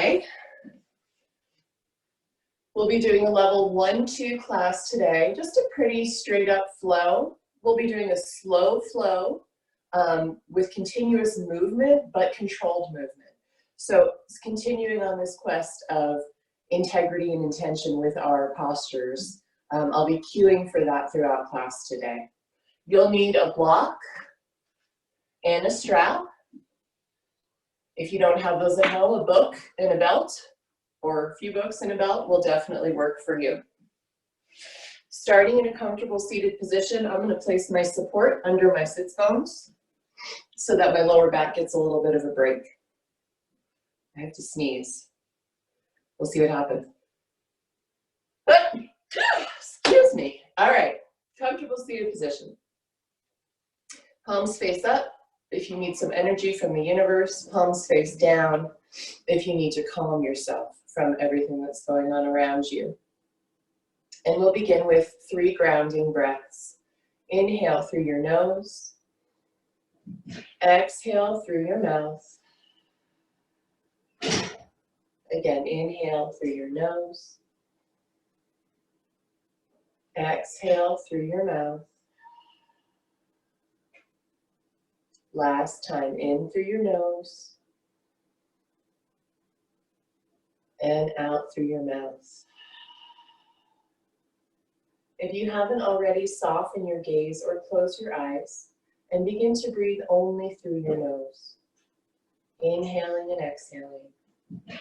A. We'll be doing a level 1-2 class today, just a pretty straight up flow. We'll be doing a slow flow with continuous movement, but controlled movement. So it's continuing on this quest of integrity and intention with our postures. I'll be cueing for that throughout class today. You'll need a block and a strap. If you don't have those at home, a book and a belt, or a few books and a belt will definitely work for you. Starting in a comfortable seated position, I'm going to place my support under my sits bones so that my lower back gets a little bit of a break. I have to sneeze. We'll see what happens. Excuse me. All right, comfortable seated position. Palms face up if you need some energy from the universe. Palms face down if you need to calm yourself from everything that's going on around you. And we'll begin with 3 grounding breaths. Inhale through your nose. Exhale through your mouth. Again, inhale through your nose. Exhale through your mouth. Last time, in through your nose. And out through your mouth. If you haven't already, soften your gaze or close your eyes and begin to breathe only through your nose. Inhaling and exhaling.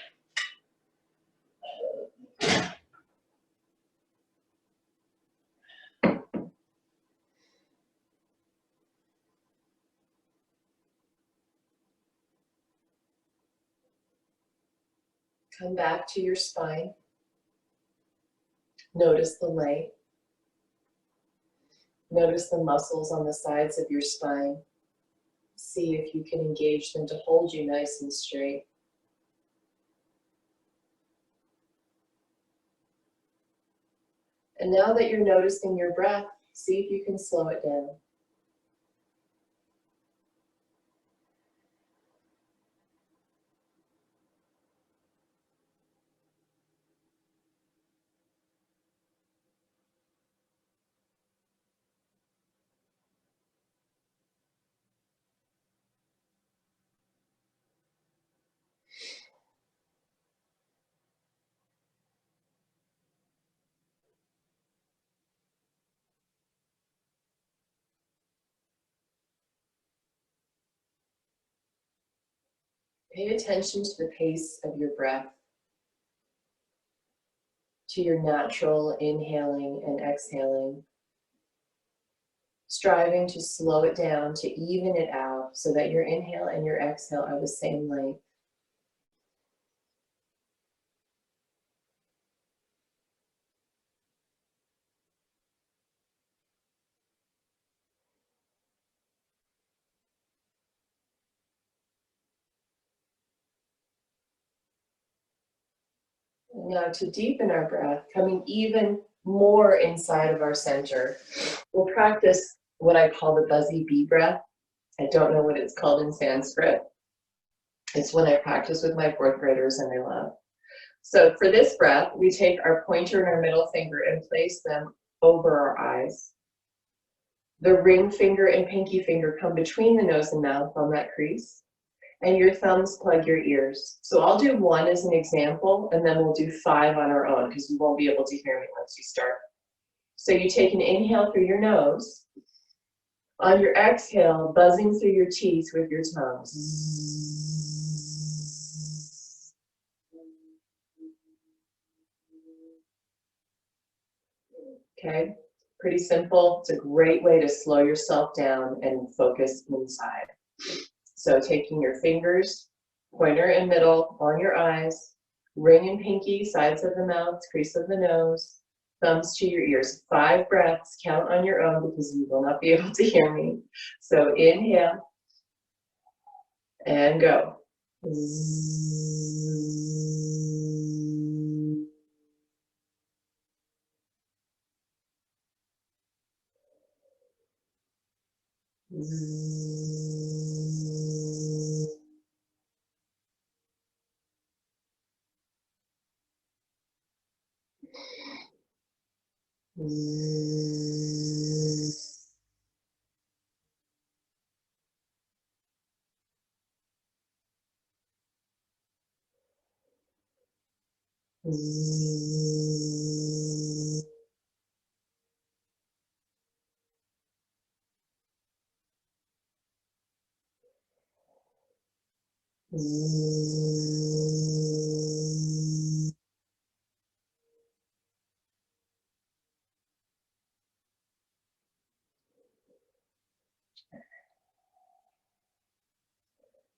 Come back to your spine. Notice the length. Notice the muscles on the sides of your spine. See if you can engage them to hold you nice and straight. And now that you're noticing your breath, see if you can slow it down. Pay attention to the pace of your breath, to your natural inhaling and exhaling, striving to slow it down, to even it out so that your inhale and your exhale are the same length. Now to deepen our breath, coming even more inside of our center, we'll practice what I call the buzzy bee breath. I don't know what it's called in Sanskrit. It's when I practice with my 4th graders and they laugh. So for this breath, we take our pointer and our middle finger and place them over our eyes. The ring finger and pinky finger come between the nose and mouth on that crease. And your thumbs plug your ears. So I'll do 1 as an example, and then we'll do 5 on our own because you won't be able to hear me once you start. So you take an inhale through your nose. On your exhale, buzzing through your teeth with your tongue. Okay, pretty simple. It's a great way to slow yourself down and focus inside. So taking your fingers, pointer and middle, on your eyes, ring and pinky, sides of the mouth, crease of the nose, thumbs to your ears. 5 breaths, count on your own because you will not be able to hear me. So inhale and go.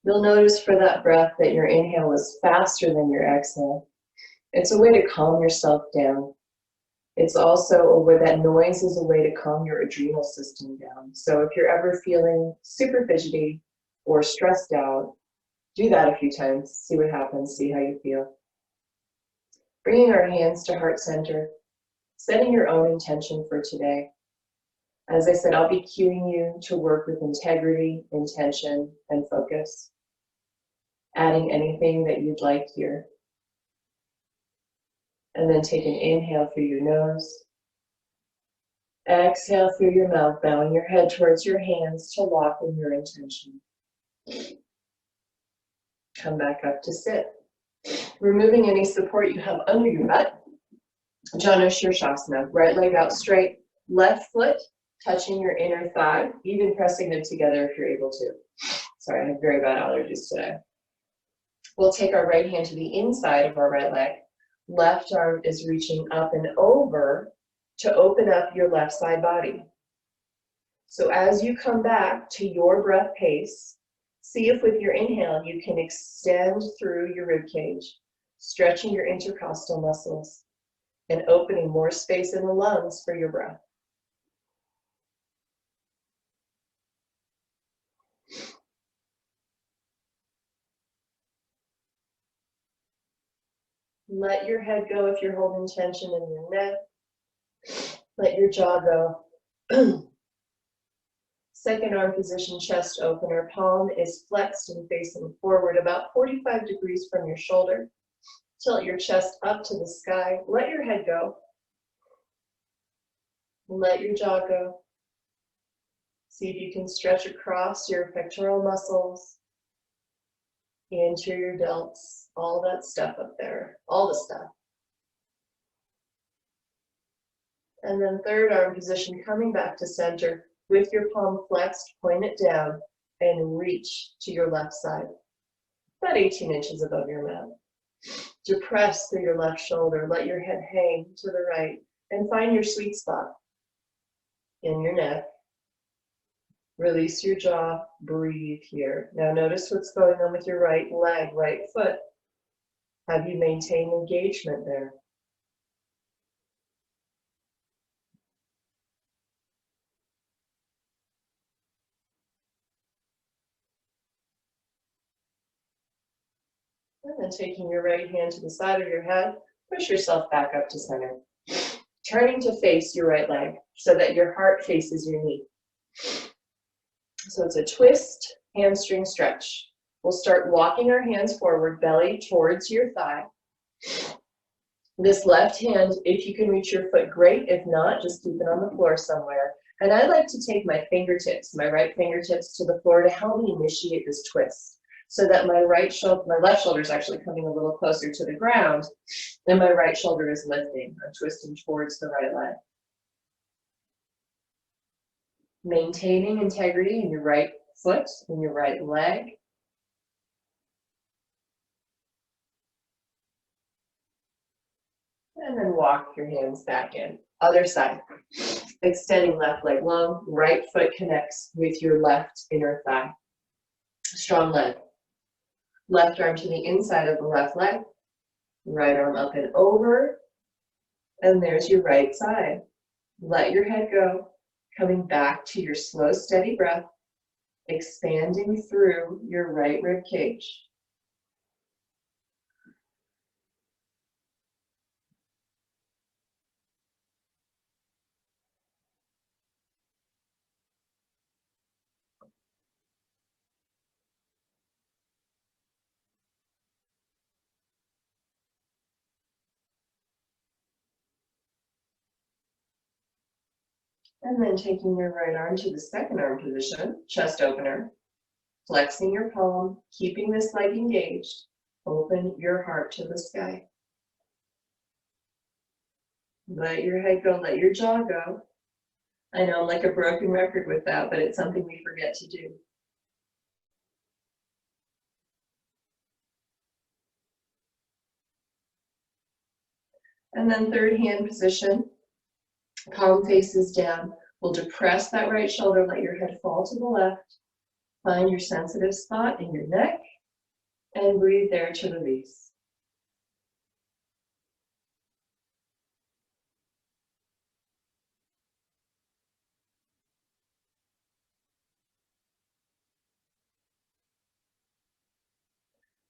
You'll notice for that breath that your inhale was faster than your exhale. It's a way to calm yourself down. It's also a way that noise is a way to calm your adrenal system down. So if you're ever feeling super fidgety or stressed out, do that a few times, see what happens, see how you feel. Bringing our hands to heart center, setting your own intention for today. As I said, I'll be cueing you to work with integrity, intention, and focus. Adding anything that you'd like here. And then take an inhale through your nose. Exhale through your mouth, bowing your head towards your hands to lock in your intention. Come back up to sit. Removing any support you have under your butt. Janu Shirshasana, right leg out straight, left foot touching your inner thigh, even pressing them together if you're able to. Sorry, I have very bad allergies today. We'll take our right hand to the inside of our right leg. Left arm is reaching up and over to open up your left side body. So as you come back to your breath pace, see if with your inhale you can extend through your rib cage, stretching your intercostal muscles and opening more space in the lungs for your breath. Let your head go if you're holding tension in your neck. Let your jaw go. Second arm position, chest opener. Palm is flexed and facing forward about 45 degrees from your shoulder. Tilt your chest up to the sky. Let your head go. Let your jaw go. See if you can stretch across your pectoral muscles, anterior delts, all that stuff up there, all the stuff. And then third arm position, coming back to center with your palm flexed, point it down and reach to your left side, about 18 inches above your mat. Depress through your left shoulder, let your head hang to the right and find your sweet spot in your neck. Release your jaw, breathe here. Now notice what's going on with your right leg, right foot. Have you maintained engagement there? And then taking your right hand to the side of your head, push yourself back up to center. Turning to face your right leg so that your heart faces your knee. So it's a twist, hamstring stretch. We'll start walking our hands forward, belly towards your thigh. This left hand, if you can reach your foot, great. If not, just keep it on the floor somewhere. And I like to take my fingertips, my right fingertips to the floor to help me initiate this twist, so that my left shoulder is actually coming a little closer to the ground, and my right shoulder is lifting. I'm twisting towards the right leg. Maintaining integrity in your right foot, in your right leg. And then walk your hands back in. Other side. Extending left leg long, right foot connects with your left inner thigh. Strong leg. Left arm to the inside of the left leg. Right arm up and over. And there's your right side. Let your head go. Coming back to your slow, steady breath. Expanding through your right rib cage. And then taking your right arm to the second arm position, chest opener, flexing your palm, keeping this leg engaged. Open your heart to the sky. Let your head go, let your jaw go. I know I'm like a broken record with that, but it's something we forget to do. And then third hand position, palm faces down. We'll depress that right shoulder, let your head fall to the left. Find your sensitive spot in your neck and breathe there to release.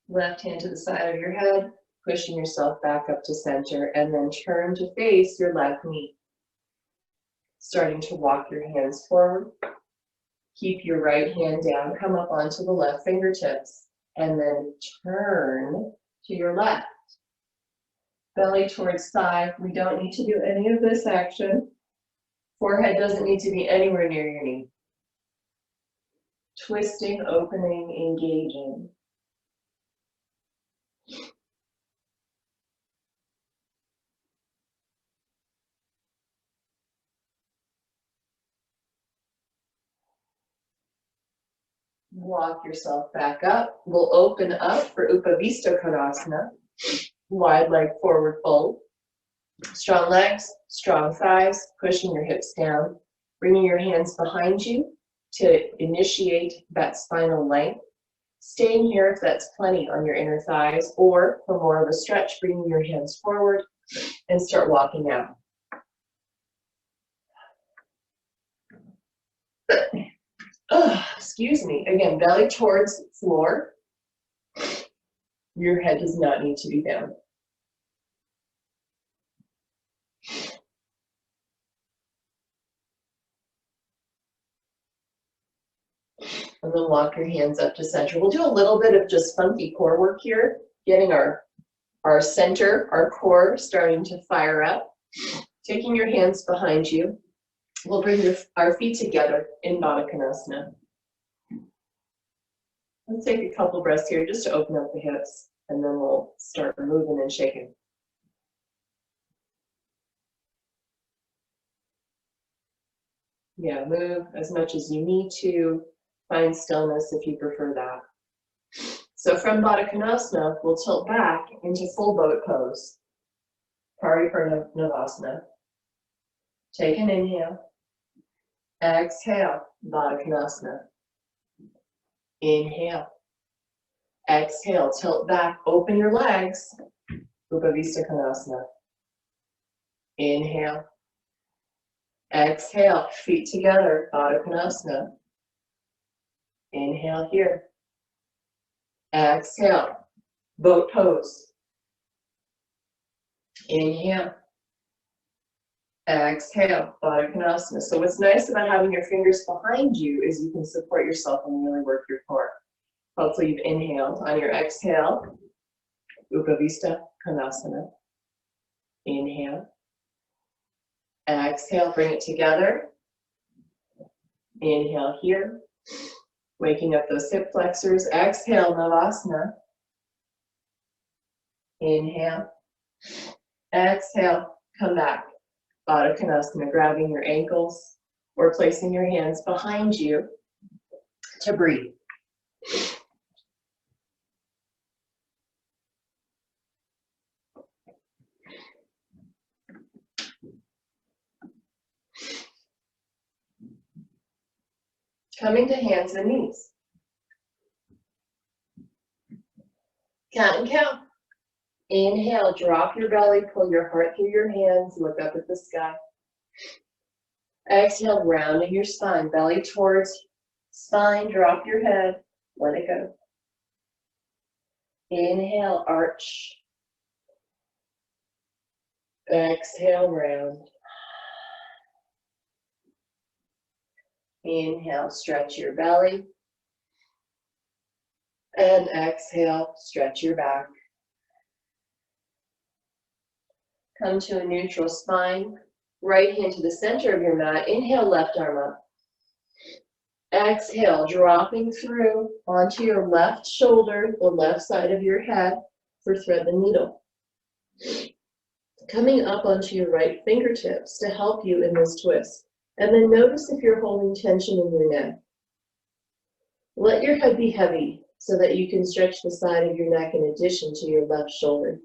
Left hand to the side of your head, pushing yourself back up to center, and then turn to face your left knee. Starting to walk your hands forward. Keep your right hand down, come up onto the left fingertips, and then turn to your left. Belly towards thigh. We don't need to do any of this action. Forehead doesn't need to be anywhere near your knee. Twisting, opening, engaging. Walk yourself back up. We'll open up for Upavista Konasana. Wide leg forward fold. Strong legs, strong thighs, pushing your hips down. Bringing your hands behind you to initiate that spinal length. Staying here if that's plenty on your inner thighs, or for more of a stretch, bringing your hands forward and start walking out. Excuse me. Again, belly towards floor. Your head does not need to be down. And then walk your hands up to center. We'll do a little bit of just funky core work here, getting our center, our core starting to fire up. Taking your hands behind you. We'll bring our feet together in Baddha Konasana. Let's take a couple breaths here just to open up the hips, and then we'll start moving and shaking. Yeah, move as much as you need to. Find stillness if you prefer that. So from Baddha Konasana, we'll tilt back into full boat pose. Paripurnavasana. Take an inhale. Exhale, Baddha Konasana. Inhale. Exhale, tilt back, open your legs. Upavista Konasana. Inhale. Exhale, feet together, Baddha Konasana. Inhale here. Exhale, boat pose. Inhale. Exhale, Baddha Konasana. So what's nice about having your fingers behind you is you can support yourself and really work your core. Hopefully you've inhaled. On your exhale, Upavista Konasana. Inhale. Exhale, bring it together. Inhale here. Waking up those hip flexors. Exhale, Navasana. Inhale. Exhale, come back. Baddha Konasana, grabbing your ankles or placing your hands behind you to breathe. Coming to hands and knees. Count and count. Inhale, drop your belly, pull your heart through your hands, look up at the sky. Exhale, rounding your spine, belly towards spine, drop your head, let it go. Inhale, arch. Exhale, round. Inhale, stretch your belly. And exhale, stretch your back. Come to a neutral spine. Right hand to the center of your mat. Inhale, left arm up. Exhale, dropping through onto your left shoulder, the left side of your head for thread the needle. Coming up onto your right fingertips to help you in this twist. And then notice if you're holding tension in your neck. Let your head be heavy so that you can stretch the side of your neck in addition to your left shoulder.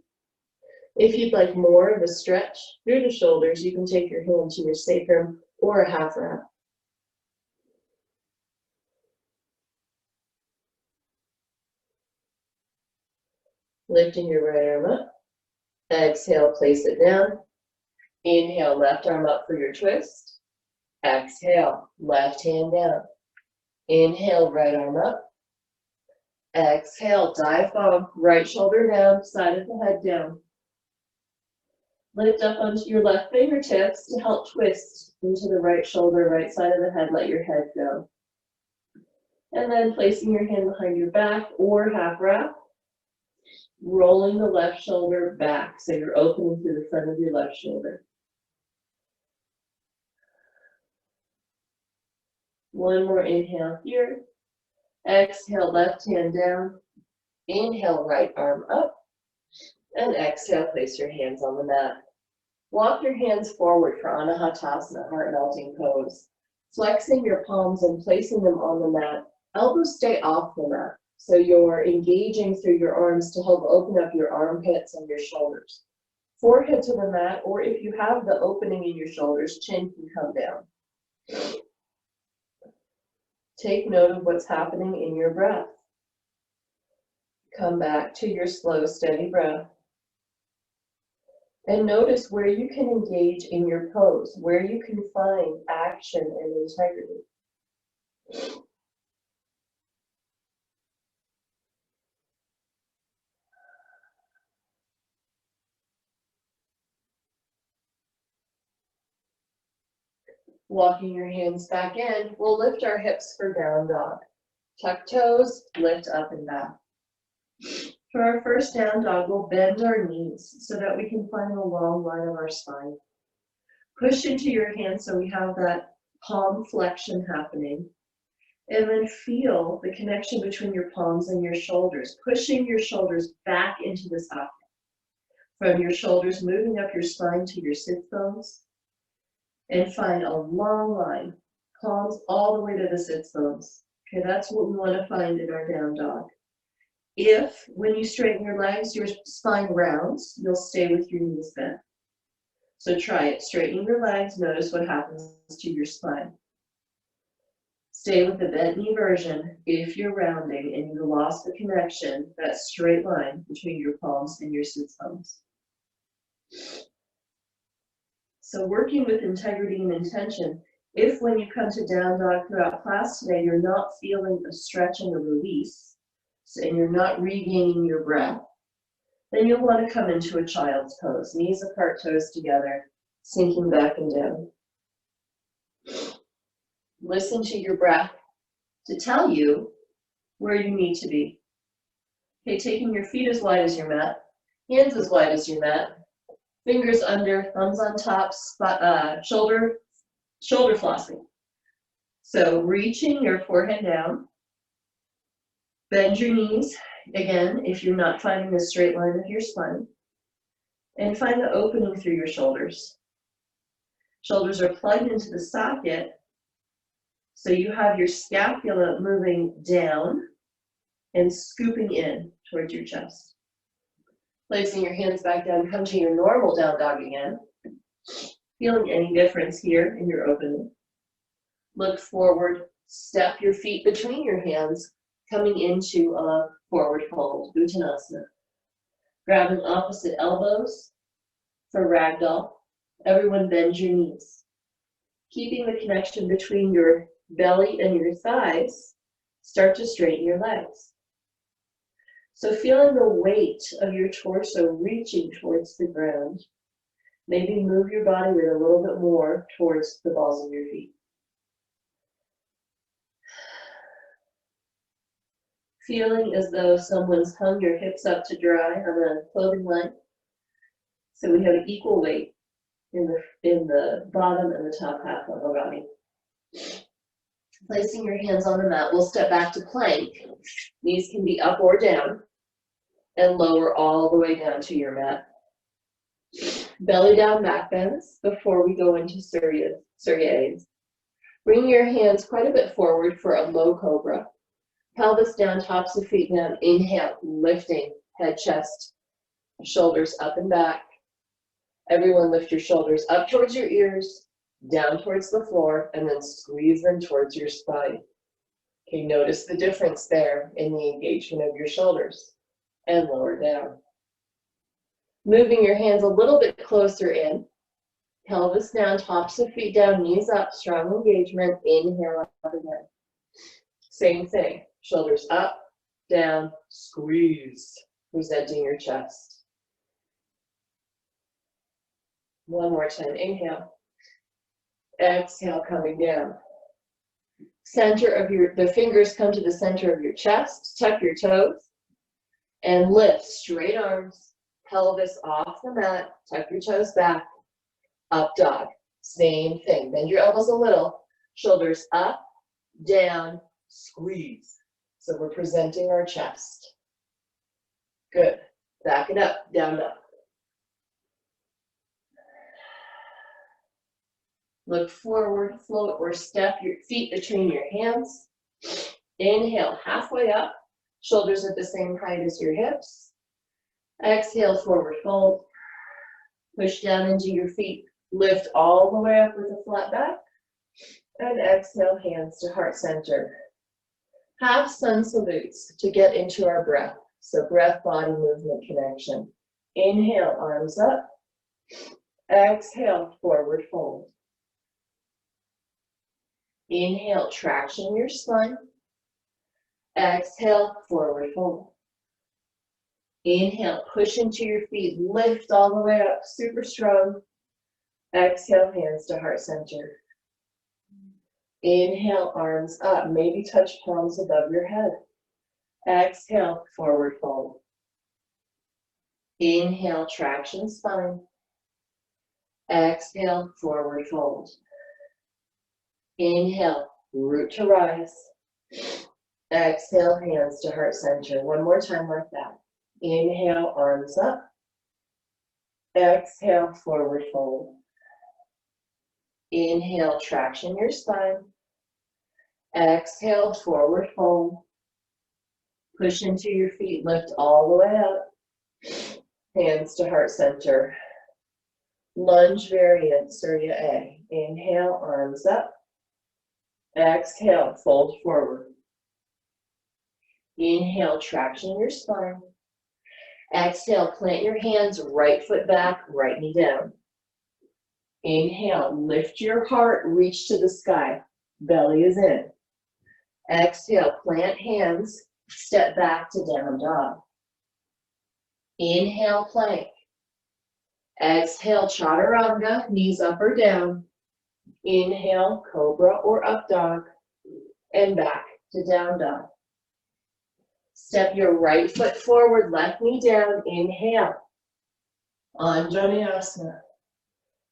If you'd like more of a stretch through the shoulders, you can take your hand to your sacrum or a half wrap. Lifting your right arm up. Exhale, place it down. Inhale, left arm up for your twist. Exhale, left hand down. Inhale, right arm up. Exhale, diaphragm, right shoulder down, side of the head down. Lift up onto your left fingertips to help twist into the right shoulder, right side of the head, let your head go. And then placing your hand behind your back or half wrap, rolling the left shoulder back so you're opening through the front of your left shoulder. One more inhale here. Exhale, left hand down. Inhale, right arm up. And exhale, place your hands on the mat. Walk your hands forward for Anahatasana, heart-melting pose. Flexing your palms and placing them on the mat. Elbows stay off the mat, so you're engaging through your arms to help open up your armpits and your shoulders. Forehead to the mat, or if you have the opening in your shoulders, chin can come down. Take note of what's happening in your breath. Come back to your slow, steady breath. And notice where you can engage in your pose, where you can find action and integrity. Walking your hands back in, we'll lift our hips for down dog. Tuck toes, lift up and back. For our first down dog, we'll bend our knees so that we can find the long line of our spine. Push into your hands so we have that palm flexion happening. And then feel the connection between your palms and your shoulders, pushing your shoulders back into the socket. From your shoulders, moving up your spine to your sit bones. And find a long line, palms all the way to the sit bones. Okay, that's what we want to find in our down dog. If, when you straighten your legs, your spine rounds, you'll stay with your knees bent. So try it. Straighten your legs, notice what happens to your spine. Stay with the bent knee version if you're rounding and you lost the connection, that straight line between your palms and your sit bones. So working with integrity and intention, if when you come to down dog throughout class today, you're not feeling a stretch and a release, and you're not regaining your breath, then you'll want to come into a child's pose, knees apart, toes together, sinking back and down. Listen to your breath to tell you where you need to be. Okay, taking your feet as wide as your mat, hands as wide as your mat, fingers under, thumbs on top, shoulder flossing. So reaching your forehead down, bend your knees, again, if you're not finding the straight line of your spine, and find the opening through your shoulders. Shoulders are plugged into the socket, so you have your scapula moving down and scooping in towards your chest. Placing your hands back down, come to your normal down dog again. Feeling any difference here in your opening. Look forward, step your feet between your hands, coming into a forward fold, Uttanasana. Grabbing opposite elbows for ragdoll. Everyone bend your knees. Keeping the connection between your belly and your thighs, start to straighten your legs. So feeling the weight of your torso reaching towards the ground, maybe move your body weight a little bit more towards the balls of your feet. Feeling as though someone's hung your hips up to dry on a clothing line. So we have equal weight in the bottom and the top half of our body. Placing your hands on the mat, we'll step back to plank. Knees can be up or down, and lower all the way down to your mat. Belly down back bends before we go into Surya A's. Bring your hands quite a bit forward for a low cobra. Pelvis down, tops of feet down. Inhale, lifting, head, chest, shoulders up and back. Everyone lift your shoulders up towards your ears, down towards the floor, and then squeeze them towards your spine. Okay, notice the difference there in the engagement of your shoulders, and lower down. Moving your hands a little bit closer in, pelvis down, tops of feet down, knees up, strong engagement. Inhale up again. Same thing, shoulders up, down, squeeze, presenting your chest. One more time, inhale. Exhale, coming down. Center of the fingers come to the center of your chest, tuck your toes, and lift straight arms, pelvis off the mat, tuck your toes back, up dog. Same thing, bend your elbows a little, shoulders up, down, squeeze. So we're presenting our chest. Good, back it up, down dog. Look forward, float, or step your feet between your hands. Inhale, halfway up, shoulders at the same height as your hips. Exhale, forward fold. Push down into your feet. Lift all the way up with a flat back. And exhale, hands to heart center. Half sun salutes to get into our breath. So breath, body, movement, connection. Inhale, arms up. Exhale, forward fold. Inhale, traction your spine. Exhale, forward fold. Inhale, push into your feet, lift all the way up, super strong. Exhale, hands to heart center. Inhale, arms up, maybe touch palms above your head. Exhale, forward fold. Inhale, traction spine. Exhale, forward fold. Inhale, root to rise. Exhale, hands to heart center. One more time like that. Inhale, arms up. Exhale, forward fold. Inhale, traction your spine. Exhale, forward fold. Push into your feet, lift all the way up. Hands to heart center. Lunge variant, Surya A. Inhale, arms up. Exhale, fold forward. Inhale, traction your spine. Exhale, plant your hands, right foot back, right knee down. Inhale, lift your heart, reach to the sky. Belly is in. Exhale, plant hands, step back to down dog. Inhale, plank. Exhale, chaturanga, knees up or down. Inhale, cobra or up dog. And back to down dog. Step your right foot forward, left knee down. Inhale, Anjaneyasana.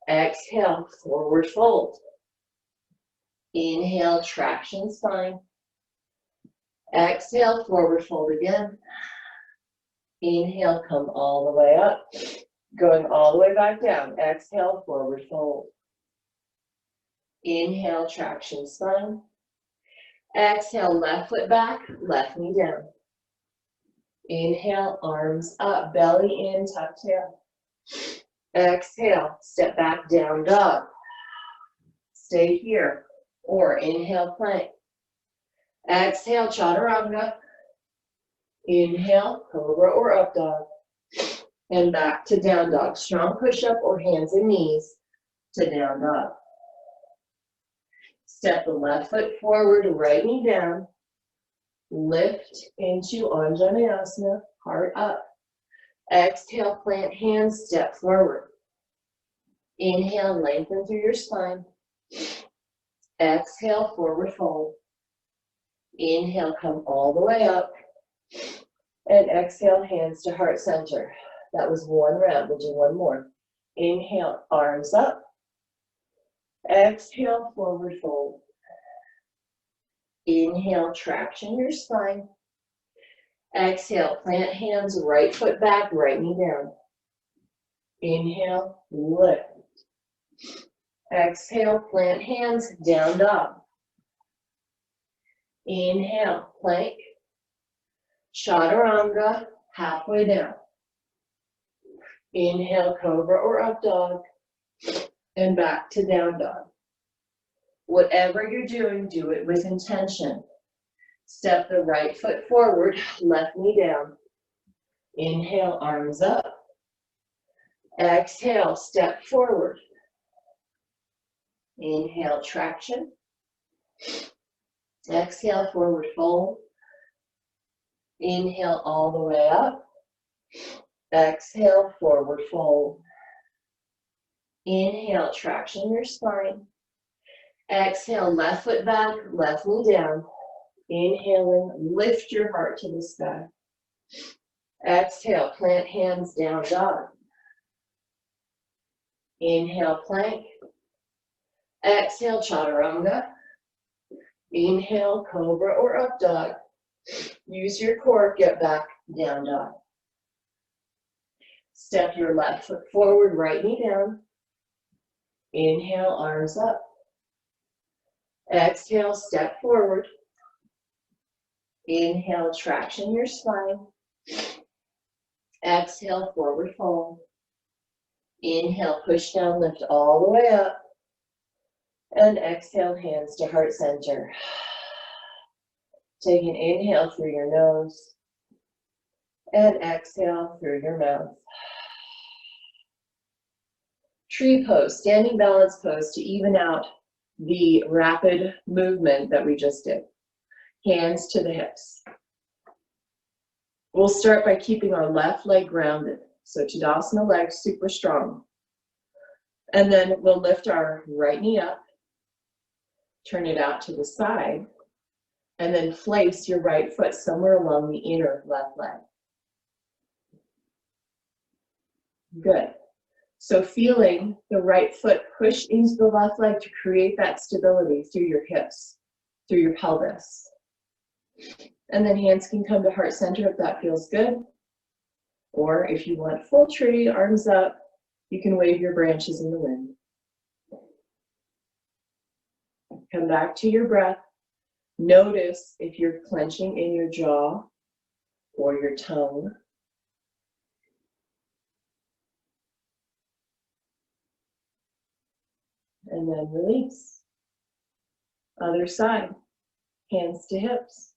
Exhale, forward fold. Inhale, traction spine. Exhale, forward fold again. Inhale, come all the way up. Going all the way back down. Exhale, forward fold. Inhale, traction spine. Exhale, left foot back, left knee down. Inhale, arms up, belly in, tuck tail. Exhale, step back, down dog. Stay here. Or inhale, plank. Exhale, chaturanga. Inhale, cobra or up dog. And back to down dog. Strong push-up or hands and knees to down dog. Step the left foot forward, right knee down. Lift into Anjaneyasana, heart up. Exhale, plant hands, step forward. Inhale, lengthen through your spine. Exhale, forward fold. Inhale, come all the way up. And exhale, hands to heart center. That was one round. We'll do one more. Inhale, arms up. Exhale, forward fold. Inhale, traction your spine. Exhale, plant hands, right foot back, right knee down. Inhale, lift. Exhale, plant hands, down dog. Inhale, plank. Chaturanga, halfway down. Inhale, cobra or up dog. And back to down dog. Whatever you're doing, do it with intention. Step the right foot forward, left knee down. Inhale, arms up. Exhale, step forward. Inhale, traction. Exhale, forward fold. Inhale all the way up. Exhale, forward fold. Inhale, traction your spine. Exhale, left foot back, left knee down. Inhaling, lift your heart to the sky. Exhale, plant hands, down dog. Inhale, plank. Exhale, chaturanga. Inhale, cobra or up dog. Use your core, get back, down dog. Step your left foot forward, right knee down. Inhale, arms up. Exhale, step forward. Inhale, traction your spine. Exhale, forward fold. Inhale, push down, lift all the way up. And exhale, hands to heart center. Take an inhale through your nose. And exhale through your mouth. Tree pose, standing balance pose to even out the rapid movement that we just did. Hands to the hips. We'll start by keeping our left leg grounded. So Tadasana leg super strong. And then we'll lift our right knee up, turn it out to the side, and then place your right foot somewhere along the inner left leg. Good. So feeling the right foot push into the left leg to create that stability through your hips, through your pelvis. And then hands can come to heart center if that feels good. Or if you want full tree, arms up, you can wave your branches in the wind. Come back to your breath. Notice if you're clenching in your jaw or your tongue. And then release. Other side, hands to hips.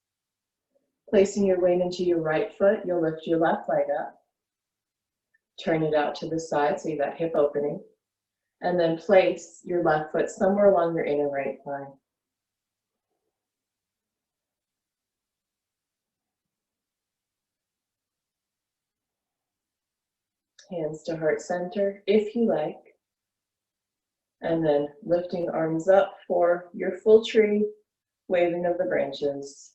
Placing your weight into your right foot, you'll lift your left leg up. Turn it out to the side so you got hip opening. And then place your left foot somewhere along your inner right thigh. Hands to heart center if you like. And then lifting arms up for your full tree, waving of the branches.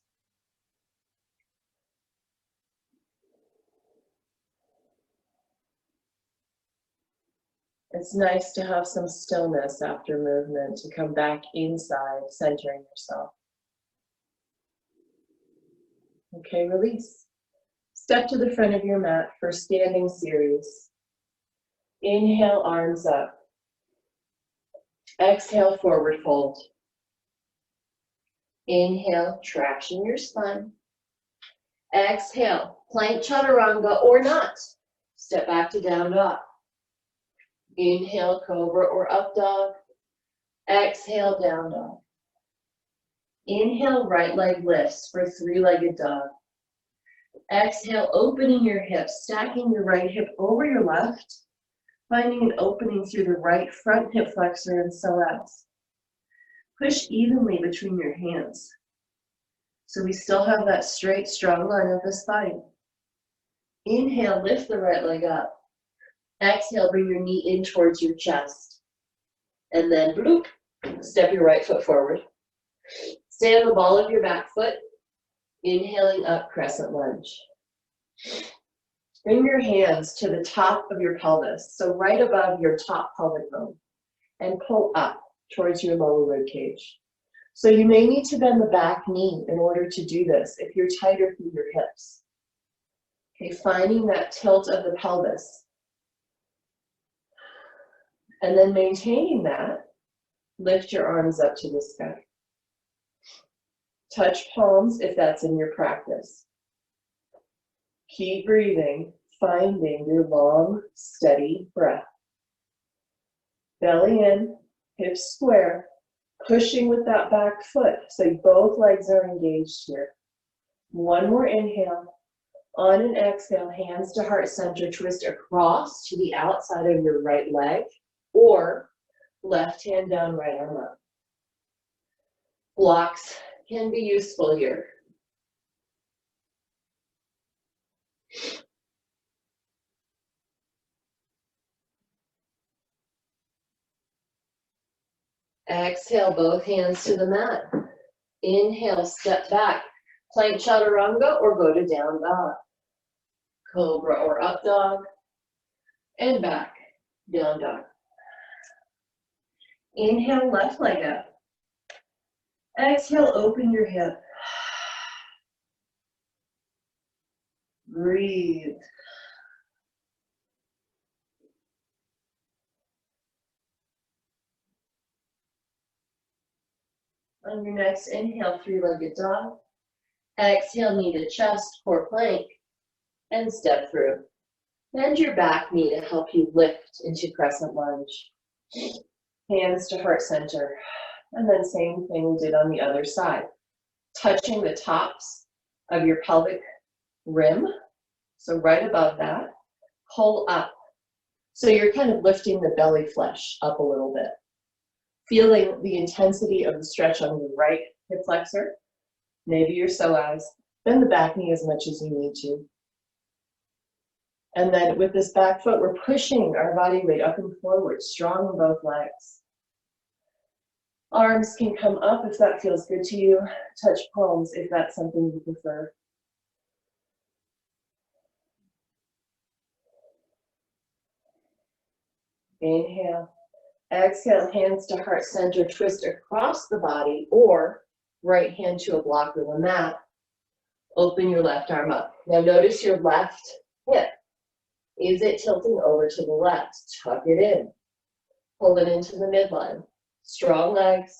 It's nice to have some stillness after movement, to come back inside, centering yourself. Okay, release. Step to the front of your mat for standing series. Inhale, arms up. Exhale, forward fold. Inhale, traction your spine. Exhale, plank chaturanga or not. Step back to down dog. Inhale, cobra or up dog. Exhale, down dog. Inhale, right leg lifts for three-legged dog. Exhale, opening your hips, stacking your right hip over your left, finding an opening through the right front hip flexor and psoas. Push evenly between your hands. So we still have that straight, strong line of the spine. Inhale, lift the right leg up. Exhale, bring your knee in towards your chest. And then bloop, step your right foot forward. Stay on the ball of your back foot. Inhaling up, crescent lunge. Bring your hands to the top of your pelvis, so right above your top pelvic bone, and pull up towards your lower rib cage. So you may need to bend the back knee in order to do this if you're tighter through your hips. Okay, finding that tilt of the pelvis. And then maintaining that, lift your arms up to the sky. Touch palms if that's in your practice. Keep breathing, finding your long, steady breath. Belly in, hips square, pushing with that back foot so both legs are engaged here. One more inhale. On an exhale, hands to heart center, twist across to the outside of your right leg, or left hand down, right arm up. Blocks can be useful here. Exhale, both hands to the mat. Inhale, step back. Plank chaturanga or go to down dog. Cobra or up dog. And back, down dog. Inhale, left leg up. Exhale, open your hip. Breathe. On your next inhale, three-legged dog. Exhale, knee to chest, core plank, and step through. Bend your back knee to help you lift into crescent lunge. Hands to heart center. And then same thing we did on the other side. Touching the tops of your pelvic rim. So right above that, pull up. So you're kind of lifting the belly flesh up a little bit. Feeling the intensity of the stretch on the right hip flexor, maybe your psoas, bend the back knee as much as you need to. And then with this back foot, we're pushing our body weight up and forward, strong in both legs. Arms can come up if that feels good to you. Touch palms if that's something you prefer. Inhale. Exhale, hands to heart center, twist across the body, or right hand to a block of the mat. Open your left arm up. Now notice your left hip. Is it tilting over to the left? Tuck it in. Pull it into the midline. Strong legs,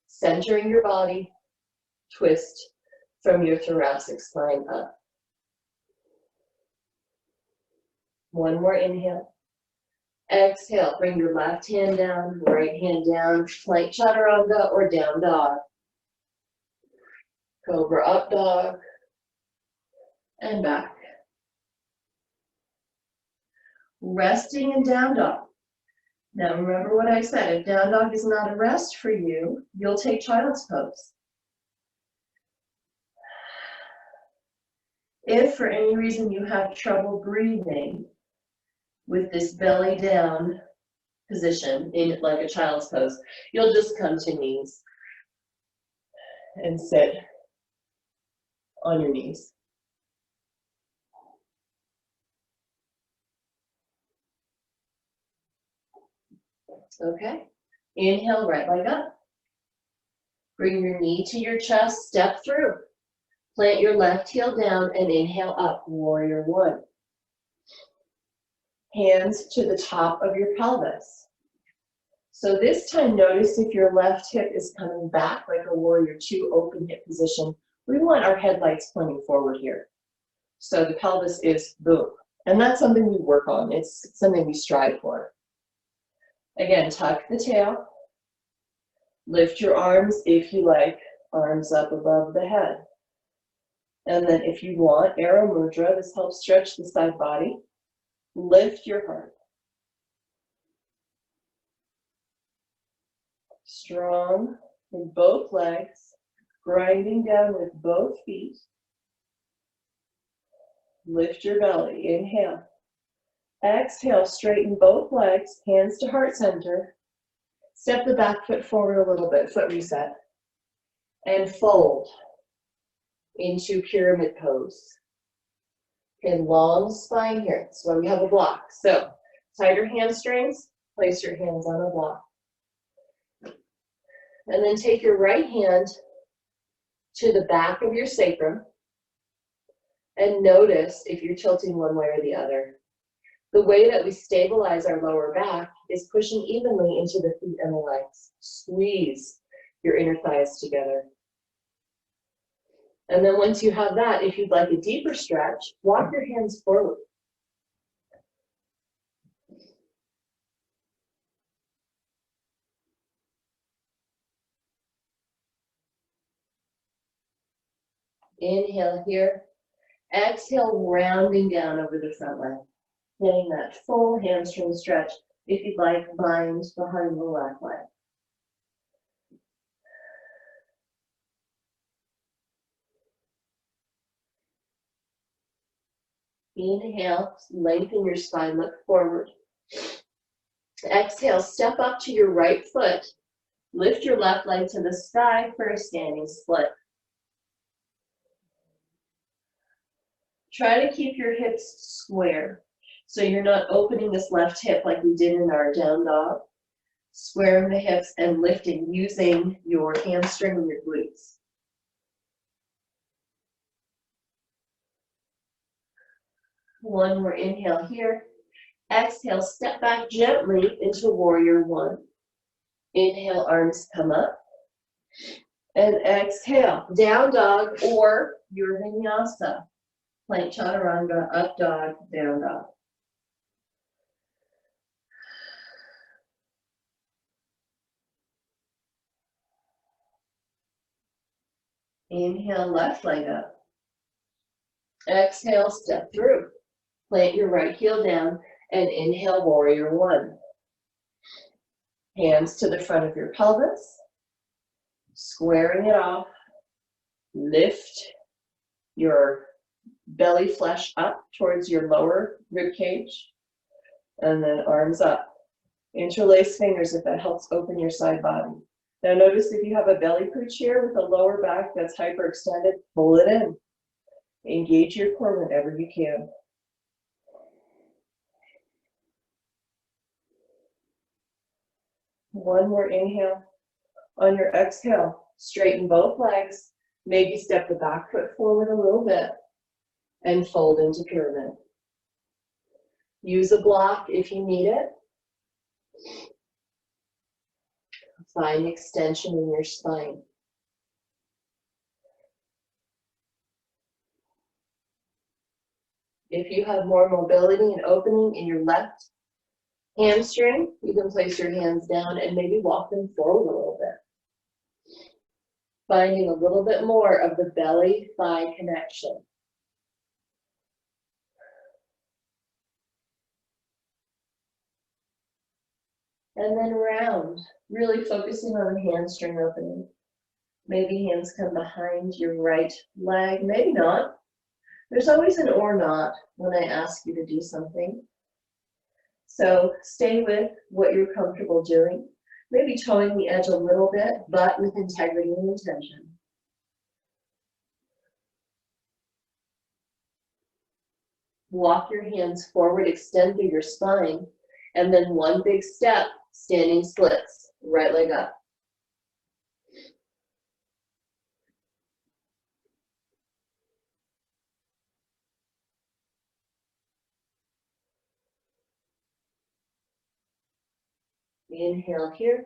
centering your body. Twist from your thoracic spine up. One more inhale. Exhale, bring your left hand down, right hand down, plank chaturanga or down dog. Cobra up dog, and back. Resting in down dog. Now remember what I said, if down dog is not a rest for you, you'll take child's pose. If for any reason you have trouble breathing, with this belly down position in like a child's pose, you'll just come to knees and sit on your knees. Okay, inhale, right leg up. Bring your knee to your chest, step through. Plant your left heel down and inhale up, warrior one. Hands to the top of your pelvis. So this time, notice if your left hip is coming back like a warrior two, open hip position. We want our headlights pointing forward here. So the pelvis is boom. And that's something we work on. It's something we strive for. Again, tuck the tail. Lift your arms if you like, arms up above the head. And then if you want, arrow mudra, this helps stretch the side body. Lift your heart. Strong in both legs, grinding down with both feet. Lift your belly, inhale. Exhale, straighten both legs, hands to heart center. Step the back foot forward a little bit, foot reset. And fold into pyramid pose. Okay, long spine here. That's why we have a block. So tighter hamstrings, place your hands on a block. And then take your right hand to the back of your sacrum and notice if you're tilting one way or the other. The way that we stabilize our lower back is pushing evenly into the feet and the legs. Squeeze your inner thighs together. And then once you have that, if you'd like a deeper stretch, walk your hands forward. Inhale here. Exhale, rounding down over the front leg. Getting that full hamstring stretch. If you'd like, bind behind the left leg. Inhale, lengthen your spine, look forward. Exhale, step up to your right foot. Lift your left leg to the sky for a standing split. Try to keep your hips square, so you're not opening this left hip like we did in our down dog. Squaring the hips and lifting using your hamstring and your glutes. One more inhale here. Exhale, step back gently into warrior one. Inhale, arms come up. And exhale, down dog or your vinyasa. Plank chaturanga, up dog, down dog. Inhale, left leg up. Exhale, step through. Plant your right heel down and inhale, warrior one. Hands to the front of your pelvis. Squaring it off. Lift your belly flesh up towards your lower rib cage. And then arms up. Interlace fingers if that helps open your side body. Now notice if you have a belly pooch here with a lower back that's hyperextended, pull it in. Engage your core whenever you can. One more inhale. On your exhale, straighten both legs. Maybe step the back foot forward a little bit and fold into pyramid. Use a block if you need it. Find extension in your spine. If you have more mobility and opening in your left hamstring, you can place your hands down and maybe walk them forward a little bit. Finding a little bit more of the belly-thigh connection. And then round, really focusing on the hamstring opening. Maybe hands come behind your right leg, maybe not. There's always an or not when I ask you to do something. So stay with what you're comfortable doing. Maybe toeing the edge a little bit, but with integrity and intention. Walk your hands forward, extend through your spine, and then one big step, standing splits, right leg up. Inhale here.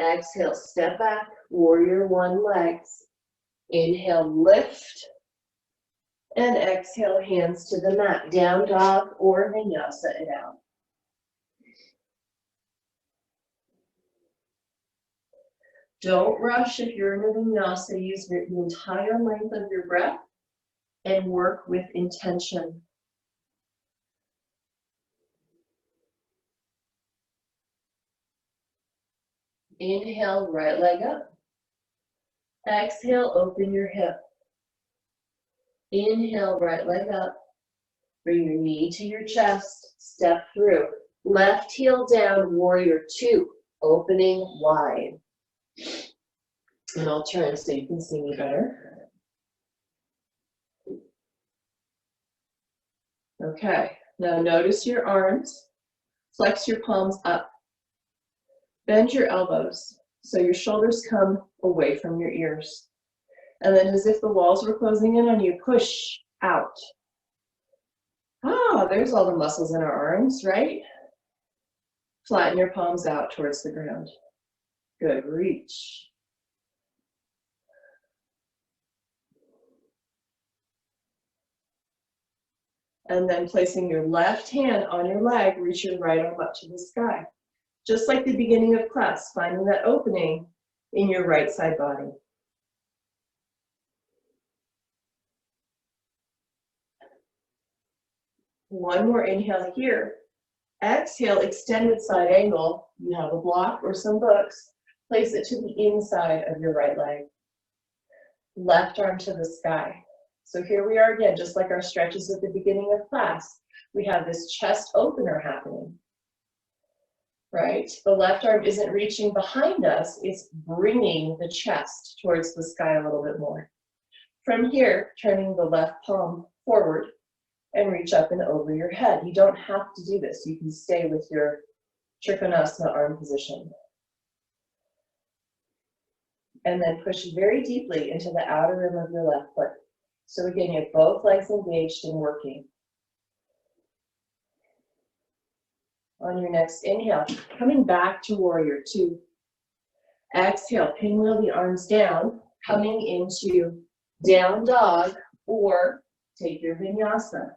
Exhale, step back, warrior one legs. Inhale, lift. And exhale, hands to the mat, down dog or vinyasa it out. Don't rush if you're in a vinyasa. Use the entire length of your breath and work with intention. Inhale, right leg up. Exhale, open your hip. Inhale, right leg up. Bring your knee to your chest. Step through. Left heel down, warrior two. Opening wide. And I'll turn so you can see me better. Okay, now notice your arms. Flex your palms up. Bend your elbows so your shoulders come away from your ears. And then as if the walls were closing in on you, push out. Ah, there's all the muscles in our arms, right? Flatten your palms out towards the ground. Good, reach. And then placing your left hand on your leg, reach your right arm up to the sky. Just like the beginning of class, finding that opening in your right side body. One more inhale here. Exhale, extended side angle. You have a block or some books. Place it to the inside of your right leg. Left arm to the sky. So here we are again, just like our stretches at the beginning of class. We have this chest opener happening, right? The left arm isn't reaching behind us, it's bringing the chest towards the sky a little bit more. From here, turning the left palm forward and reach up and over your head. You don't have to do this. You can stay with your Trikonasana arm position. And then push very deeply into the outer rim of your left foot. So again, you have both legs engaged and working. On your next inhale, coming back to warrior two. Exhale, pinwheel the arms down, coming into down dog or take your vinyasa.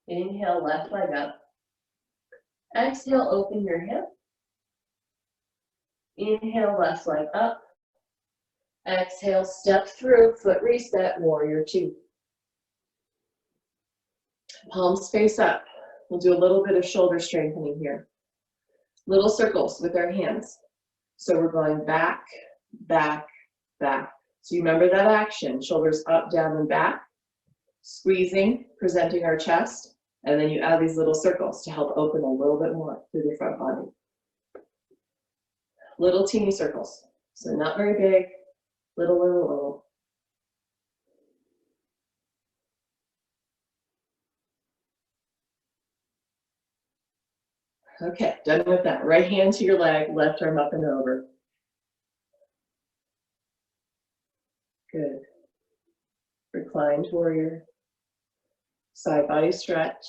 Inhale, left leg up. Exhale, open your hip. Inhale, left leg up. Exhale, step through, foot reset, warrior two. Palms face up. We'll do a little bit of shoulder strengthening here. Little circles with our hands. So we're going back, back, back. So you remember that action, shoulders up, down, and back. Squeezing, presenting our chest. And then you add these little circles to help open a little bit more through the front body. Little teeny circles. So not very big, little, little, little. Okay, done with that. Right hand to your leg, left arm up and over. Good. Reclined warrior. Side body stretch.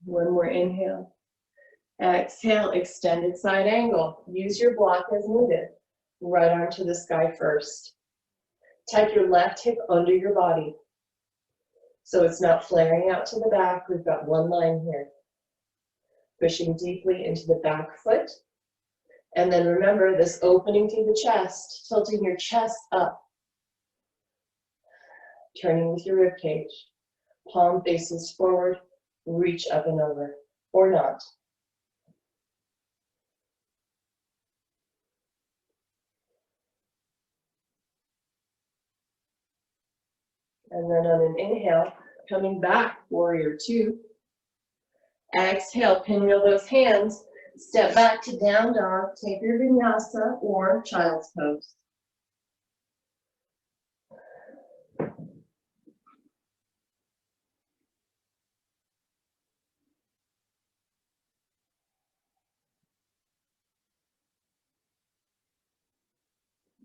One more inhale. Exhale, extended side angle. Use your block as needed. Right arm to the sky first. Tuck your left hip under your body. So it's not flaring out to the back. We've got one line here. Pushing deeply into the back foot. And then remember this opening through the chest, tilting your chest up. Turning with your rib cage. Palm faces forward, reach up and over, or not. And then on an inhale, coming back, warrior two. Exhale, pinwheel those hands. Step back to down dog. Take your vinyasa or child's pose.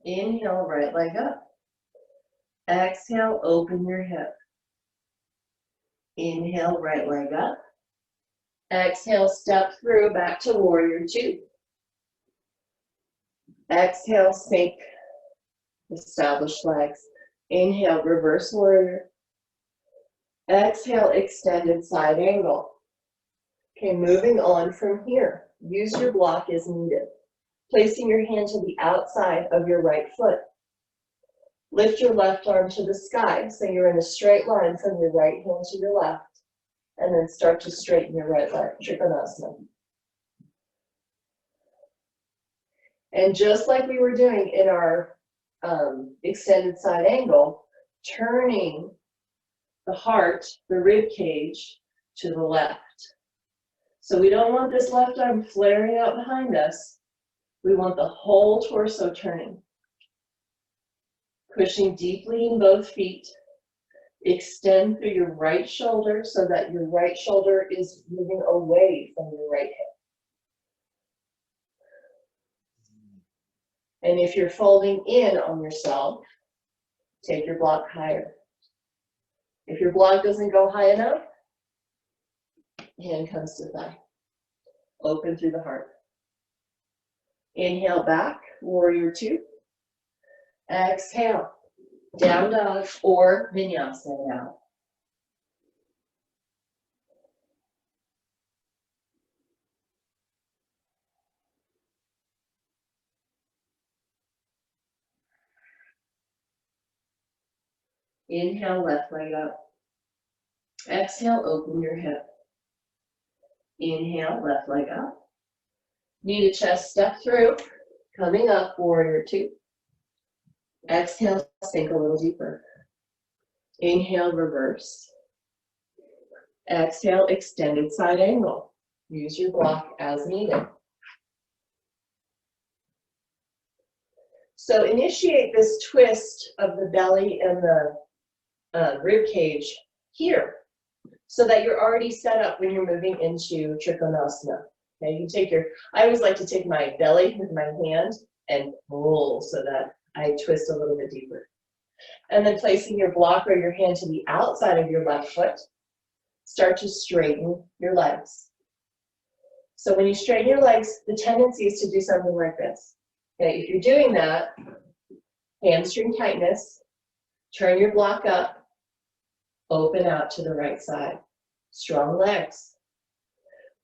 Inhale, right leg up. Exhale, open your hip. Inhale, right leg up. Exhale, step through, back to warrior two. Exhale, sink, establish legs. Inhale, reverse warrior. Exhale, extended side angle. Okay, moving on from here. Use your block as needed. Placing your hand to the outside of your right foot. Lift your left arm to the sky so you're in a straight line from your right hand to your left. And then start to straighten your right leg, Trikonasana. And just like we were doing in our extended side angle, turning the heart, the rib cage, to the left. So we don't want this left arm flaring out behind us. We want the whole torso turning. Pushing deeply in both feet. Extend through your right shoulder so that your right shoulder is moving away from your right hip. And if you're folding in on yourself, take your block higher. If your block doesn't go high enough, hand comes to the thigh. Open through the heart. Inhale back, warrior two. Exhale, down dog or vinyasa now. Inhale, left leg up. Exhale, open your hip. Inhale, left leg up. Knee to chest, step through. Coming up, warrior two. Exhale, sink a little deeper. Inhale, reverse. Exhale, extended side angle. Use your block as needed. So initiate this twist of the belly and the rib cage here, so that you're already set up when you're moving into Trikonasana. Okay, you take your, I always like to take my belly with my hand and roll so that I twist a little bit deeper. And then placing your block or your hand to the outside of your left foot, start to straighten your legs. So when you straighten your legs, the tendency is to do something like this. Okay, if you're doing that, hamstring tightness, turn your block up, open out to the right side. Strong legs.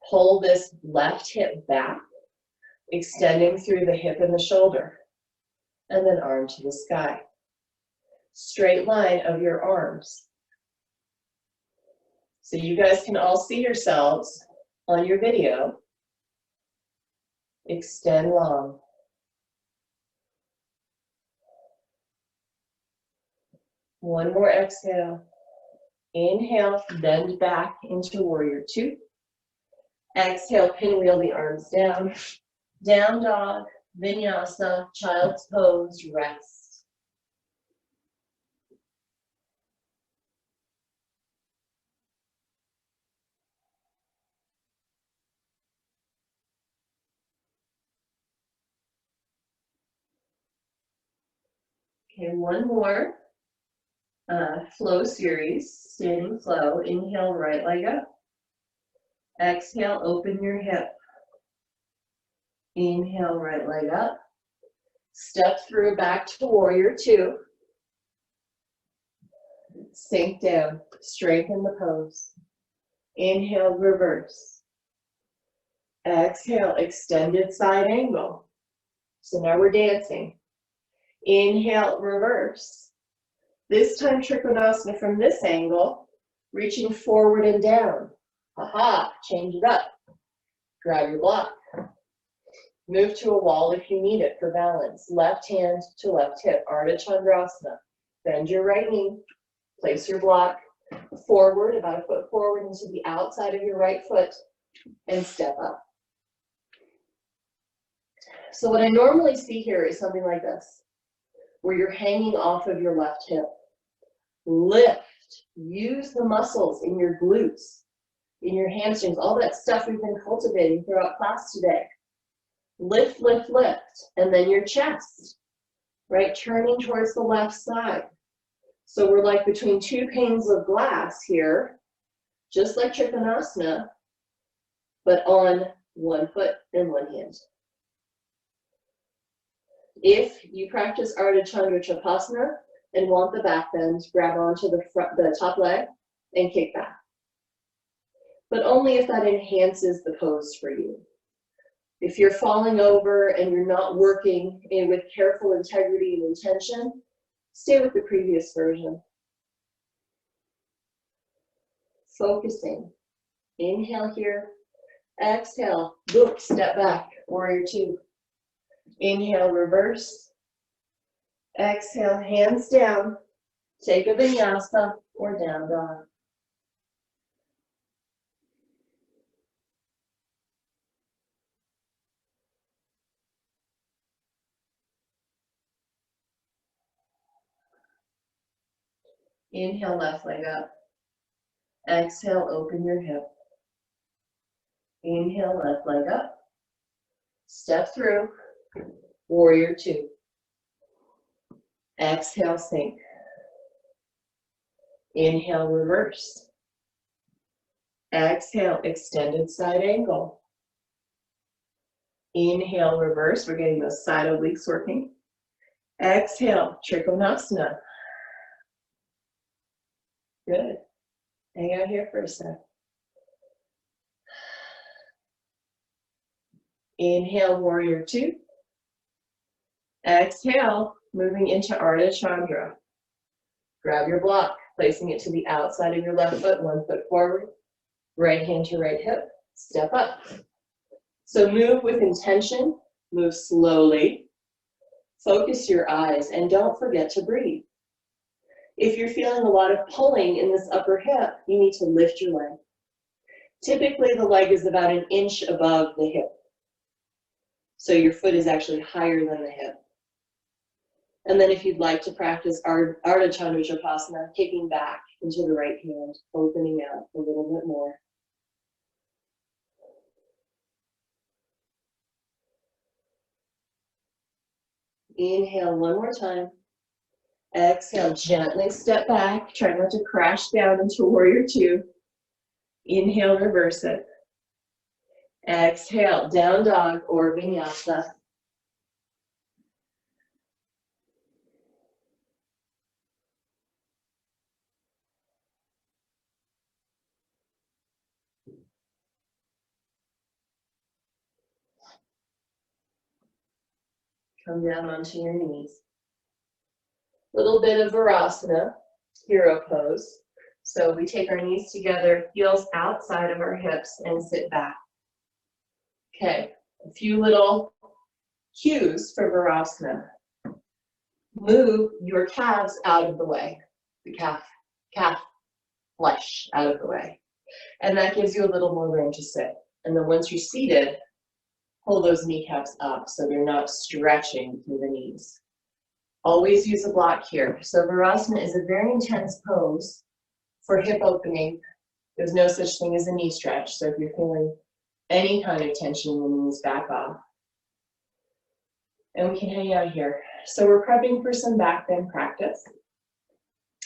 Pull this left hip back, extending through the hip and the shoulder, and then arm to the sky. Straight line of your arms. So you guys can all see yourselves on your video. Extend long. One more exhale. Inhale, bend back into warrior two. Exhale, pinwheel the arms down. Down dog, vinyasa, child's pose, rest. Okay, one more flow series, standing flow. Inhale, right leg up. Exhale, open your hip. Inhale, right leg up. Step through back to warrior two. Sink down, straighten the pose. Inhale, reverse. Exhale, extended side angle. So now we're dancing. Inhale, reverse. This time Trikonasana from this angle, reaching forward and down. Aha, change it up. Grab your block. Move to a wall if you need it for balance. Left hand to left hip, Ardha Chandrasana. Bend your right knee, place your block forward, about a foot forward into the outside of your right foot, and step up. So what I normally see here is something like this, where you're hanging off of your left hip. Lift, use the muscles in your glutes, in your hamstrings, all that stuff we've been cultivating throughout class today. Lift, lift, lift, and then your chest, right? Turning towards the left side. So we're like between two panes of glass here, just like Trikonasana, but on one foot and one hand. If you practice Ardha Chandra Chapasana and want the back bend, grab onto the top leg and kick back. But only if that enhances the pose for you. If you're falling over and you're not working with careful integrity and intention, stay with the previous version. Focusing. Inhale here. Exhale. Boom. Step back. Warrior two. Inhale, reverse. Exhale, hands down. Take a vinyasa or down dog. Inhale, left leg up. Exhale, open your hip. Inhale, left leg up. Step through. Warrior two. Exhale, sink. Inhale, reverse. Exhale, extended side angle. Inhale, reverse. We're getting those side obliques working. Exhale, Trikonasana. Good. Hang out here for a sec. Inhale, warrior two. Exhale, moving into Ardha Chandra. Grab your block, placing it to the outside of your left foot, 1 foot forward, right hand to right hip, step up. So move with intention, move slowly, focus your eyes, and don't forget to breathe. If you're feeling a lot of pulling in this upper hip, you need to lift your leg. Typically, the leg is about 1 inch above the hip. So your foot is actually higher than the hip. And then if you'd like to practice Ardha Chandra Shavasana, kicking back into the right hand, opening out a little bit more. Inhale one more time. Exhale, gently step back. Try not to crash down into warrior two. Inhale, reverse it. Exhale, down dog or vinyasa. Come down onto your knees. Little bit of Virasana, hero pose. So we take our knees together, heels outside of our hips, and sit back. Okay, a few little cues for Virasana. Move your calves out of the way. The calf flesh out of the way. And that gives you a little more room to sit. And then once you're seated, pull those kneecaps up so they're not stretching through the knees. Always use a block here. So Virasana is a very intense pose for hip opening. There's no such thing as a knee stretch. So if you're feeling any kind of tension in the knees, back off. And we can hang out here. So we're prepping for some back bend practice.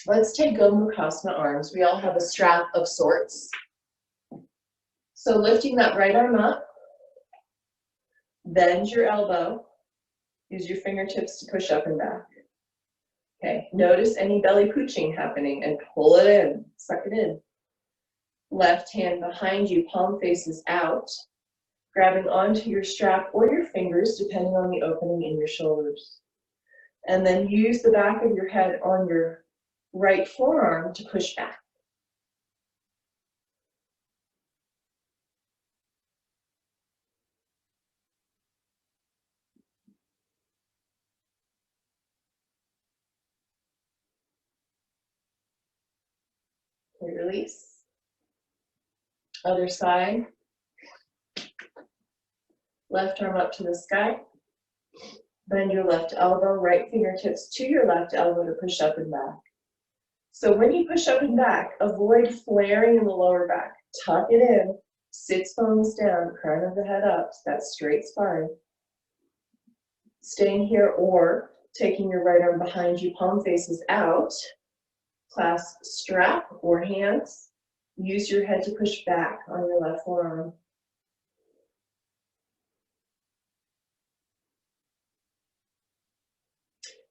Let's take Gomukhasana arms. We all have a strap of sorts. So lifting that right arm up, bend your elbow, use your fingertips to push up and back. Okay, notice any belly pooching happening and pull it in, suck it in. Left hand behind you, palm faces out, grabbing onto your strap or your fingers, depending on the opening in your shoulders. And then use the back of your head on your right forearm to push back. Release. Other side. Left arm up to the sky. Bend your left elbow, right fingertips to your left elbow to push up and back. So when you push up and back, avoid flaring in the lower back. Tuck it in, sits bones down, crown of the head up, that straight spine. Staying here or taking your right arm behind you, palm faces out. Clasp strap or hands. Use your head to push back on your left forearm.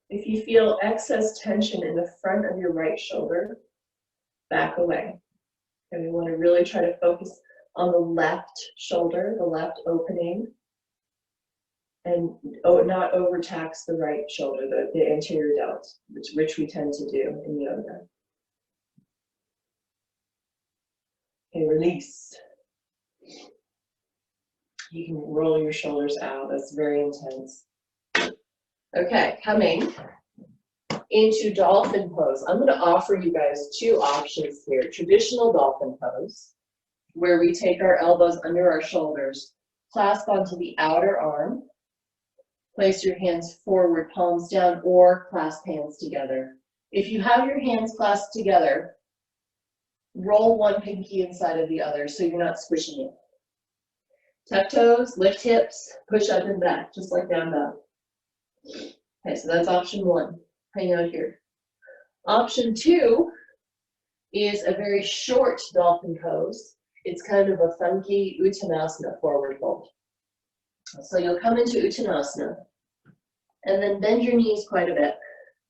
If you feel excess tension in the front of your right shoulder, back away. And we want to really try to focus on the left shoulder, the left opening, and not overtax the right shoulder, the anterior delt, which we tend to do in yoga. Okay, release. You can roll your shoulders out. That's very intense. Okay, coming into dolphin pose. I'm going to offer you guys two options here. Traditional dolphin pose, where we take our elbows under our shoulders, clasp onto the outer arm, place your hands forward, palms down, or clasp hands together. If you have your hands clasped together, roll one pinky inside of the other so you're not squishing it. Tuck toes, lift hips, push up and back, just like down dog. Okay, so that's option one. Hang out here. Option two is a very short dolphin pose. It's kind of a funky Uttanasana forward fold. So you'll come into Uttanasana and then bend your knees quite a bit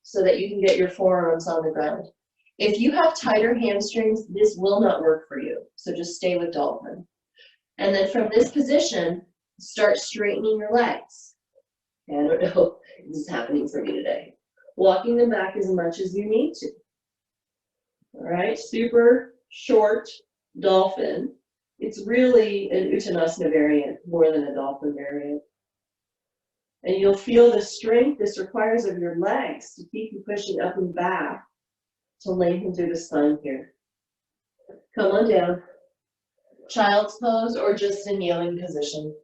so that you can get your forearms on the ground. If you have tighter hamstrings, this will not work for you. So just stay with dolphin. And then from this position, start straightening your legs. I don't know if this is happening for me today. Walking them back as much as you need to. All right, super short dolphin. It's really an Uttanasana variant more than a dolphin variant. And you'll feel the strength this requires of your legs to keep you pushing up and back to lengthen through the spine here. Come on down. Child's pose or just a kneeling position.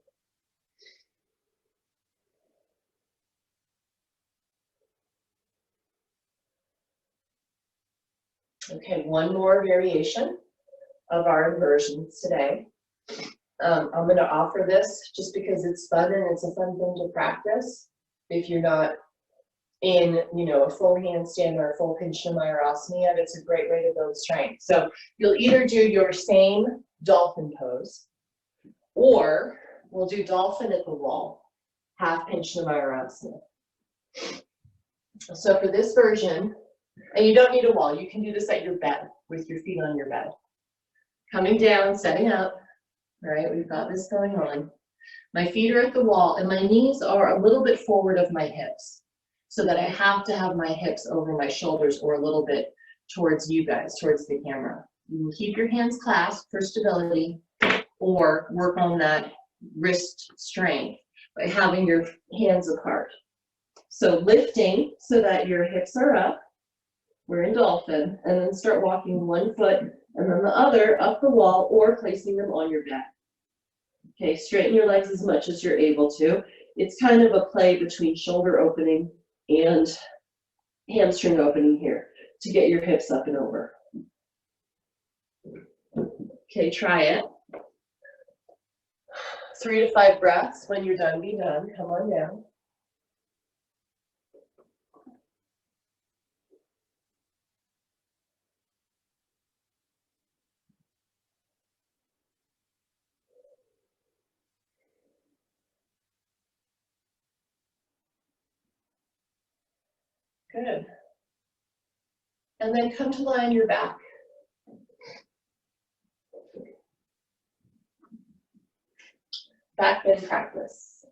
Okay, one more variation of our inversions today. I'm going to offer this just because it's fun and it's a fun thing to practice. If you're not in, a full handstand or a full Panchamayurasana yet, it's a great way to build strength. So you'll either do your same dolphin pose, or we'll do dolphin at the wall, half Panchamayurasana. So for this version, and you don't need a wall, you can do this at your bed with your feet on your bed. Coming down, setting up. All right, we've got this going on. My feet are at the wall and my knees are a little bit forward of my hips so that I have to have my hips over my shoulders or a little bit towards you guys, towards the camera. You can keep your hands clasped for stability or work on that wrist strength by having your hands apart. So lifting so that your hips are up. We're in dolphin, and then start walking one foot and then the other up the wall or placing them on your back. Okay, straighten your legs as much as you're able to. It's kind of a play between shoulder opening and hamstring opening here to get your hips up and over. Okay, try it. 3 to 5 breaths. When you're done, be done. Come on down. Good. And then come to lie on your back. Back bend practice.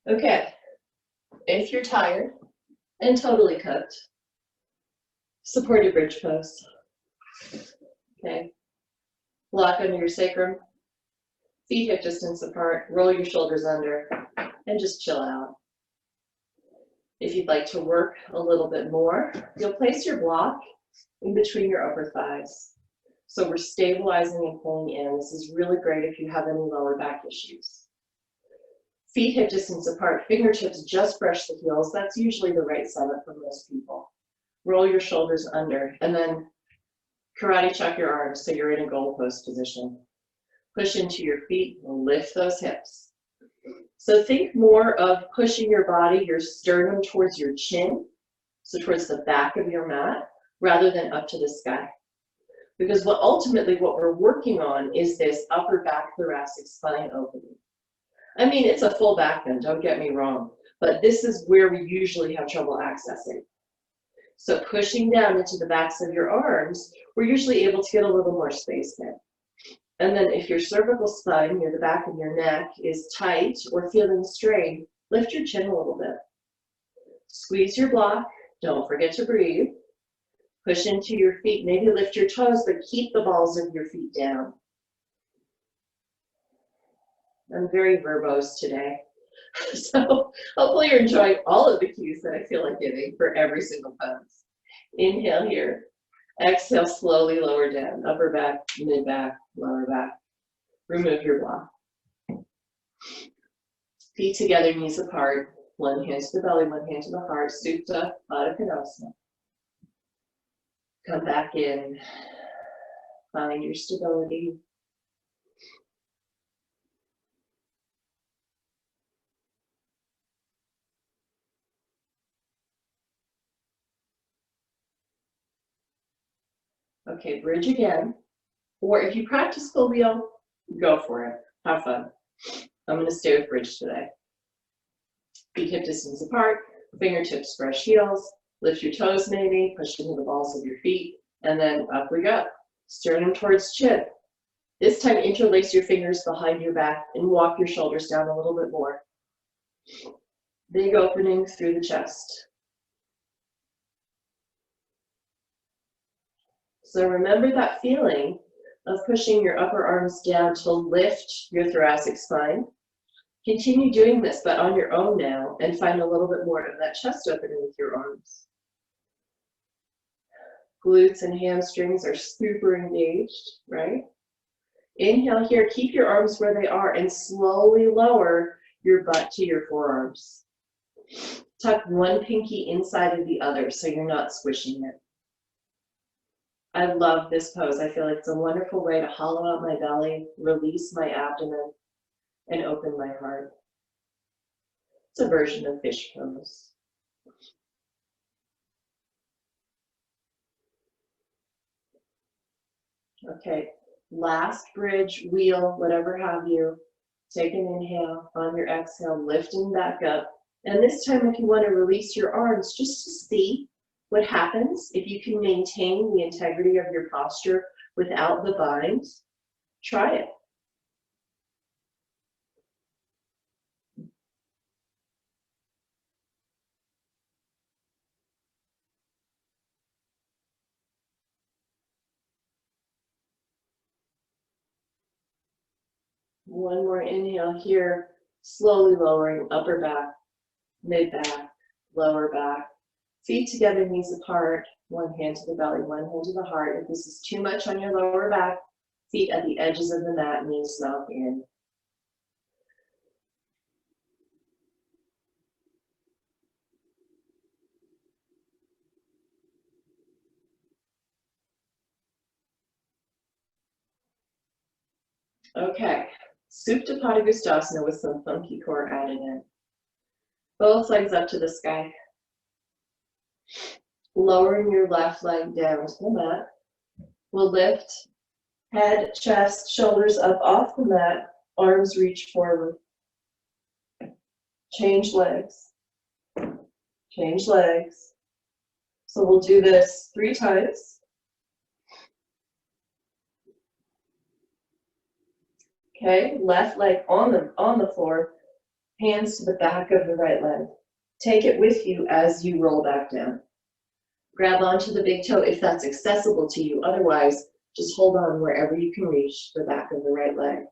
Okay. If you're tired and totally cooked, supported bridge pose. Okay. Lock under your sacrum. Feet hip distance apart. Roll your shoulders under and just chill out. If you'd like to work a little bit more, you'll place your block in between your upper thighs. So we're stabilizing and pulling in. This is really great if you have any lower back issues. Feet hip distance apart, fingertips just brush the heels. That's usually the right setup for most people. Roll your shoulders under and then karate chop your arms so you're in a goalpost position. Push into your feet and lift those hips. So think more of pushing your body, your sternum towards your chin, so towards the back of your mat, rather than up to the sky. Because ultimately what we're working on is this upper back thoracic spine opening. I mean, it's a full back bend, don't get me wrong, but this is where we usually have trouble accessing. So pushing down into the backs of your arms, we're usually able to get a little more space there. And then if your cervical spine near the back of your neck is tight or feeling strained, lift your chin a little bit. Squeeze your block, don't forget to breathe. Push into your feet, maybe lift your toes, but keep the balls of your feet down. I'm very verbose today. So hopefully you're enjoying all of the cues that I feel like giving for every single pose. Inhale here. Exhale, slowly lower down. Upper back, mid back, lower back. Remove your block. Feet together, knees apart. One hand to the belly, one hand to the heart, Supta Baddha Konasana. Come back in, find your stability. Okay, bridge again. Or if you practice full wheel, go for it. Have fun. I'm going to stay with bridge today. Feet hip distance apart, fingertips brush heels, lift your toes maybe, push into the balls of your feet, and then up we go. Sternum towards chin. This time interlace your fingers behind your back and walk your shoulders down a little bit more. Big opening through the chest. So remember that feeling of pushing your upper arms down to lift your thoracic spine. Continue doing this, but on your own now, and find a little bit more of that chest opening with your arms. Glutes and hamstrings are super engaged, right? Inhale here, keep your arms where they are and slowly lower your butt to your forearms. Tuck one pinky inside of the other so you're not squishing it. I love this pose. I feel like it's a wonderful way to hollow out my belly, release my abdomen, and open my heart. It's a version of fish pose. Okay, last bridge, wheel, whatever have you. Take an inhale. On your exhale, lifting back up. And this time, if you want to release your arms, just to see what happens if you can maintain the integrity of your posture without the bind, try it. One more inhale here, slowly lowering upper back, mid back, lower back. Feet together, knees apart, one hand to the belly, one hand to the heart. If this is too much on your lower back, feet at the edges of the mat, knees knock in. Okay, Supta Padangusthasana with some funky core added in. Both legs up to the sky. Lowering your left leg down to the mat. We'll lift head, chest, shoulders up off the mat, arms reach forward. Change legs. Change legs. So we'll do this 3 times. Okay, left leg on the floor, hands to the back of the right leg. Take it with you as you roll back down. Grab onto the big toe if that's accessible to you. Otherwise, just hold on wherever you can reach the back of the right leg.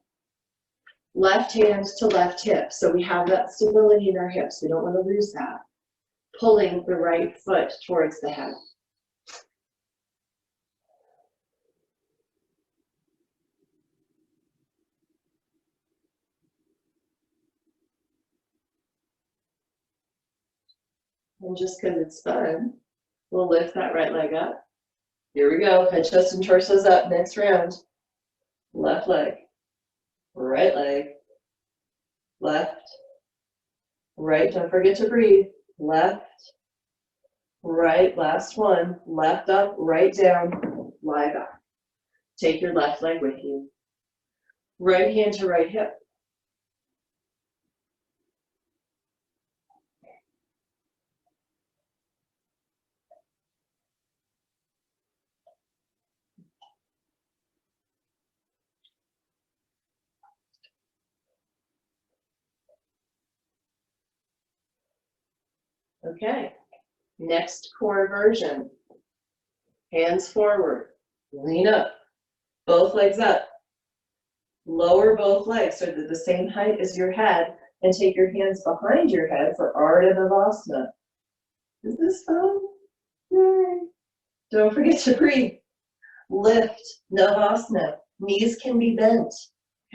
Left hand to left hip. So we have that stability in our hips. We don't want to lose that. Pulling the right foot towards the head. And just because it's fun, we'll lift that right leg up. Here we go. Head, chest, and torso's up. Next round. Left leg. Right leg. Left. Right. Don't forget to breathe. Left. Right. Last one. Left up. Right down. Lie back. Take your left leg with you. Right hand to right hip. Okay, next core version. Hands forward, lean up, both legs up. Lower both legs so they're the same height as your head, and take your hands behind your head for Ardha Navasana. Is this fun? Yay. Don't forget to breathe. Lift, Navasana. Knees can be bent,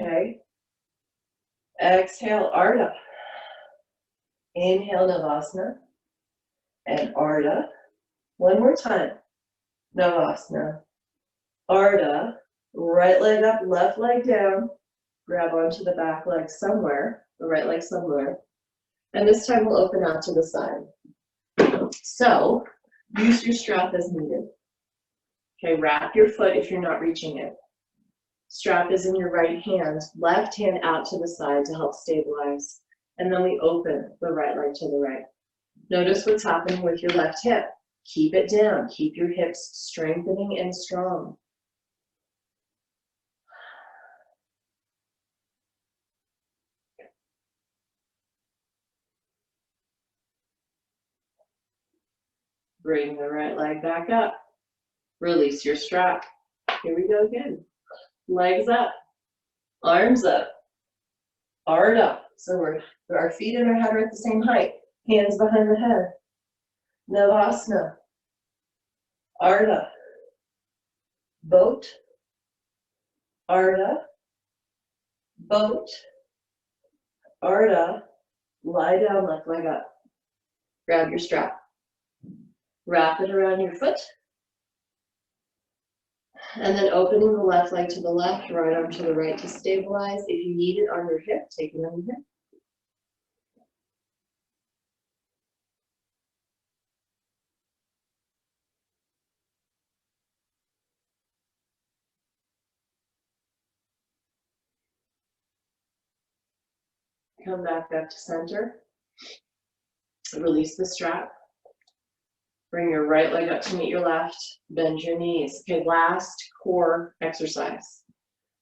okay? Exhale, Ardha. Inhale, Navasana. And Ardha. One more time. Navasana. Ardha. Right leg up, left leg down. Grab onto the back leg somewhere, the right leg somewhere. And this time we'll open out to the side. So use your strap as needed. Okay, wrap your foot if you're not reaching it. Strap is in your right hand, left hand out to the side to help stabilize. And then we open the right leg to the right. Notice what's happening with your left hip. Keep it down. Keep your hips strengthening and strong. Bring the right leg back up. Release your strap. Here we go again. Legs up, arms up, Ardha. So our feet and our head are at the same height. Hands behind the head. Navasana. Ardha. Boat. Ardha. Boat. Ardha. Lie down, left leg up. Grab your strap. Wrap it around your foot. And then opening the left leg to the left, right arm to the right to stabilize. If you need it on your hip, take it on your hip. Come back up to center. Release the strap. Bring your right leg up to meet your left. Bend your knees. Okay, last core exercise.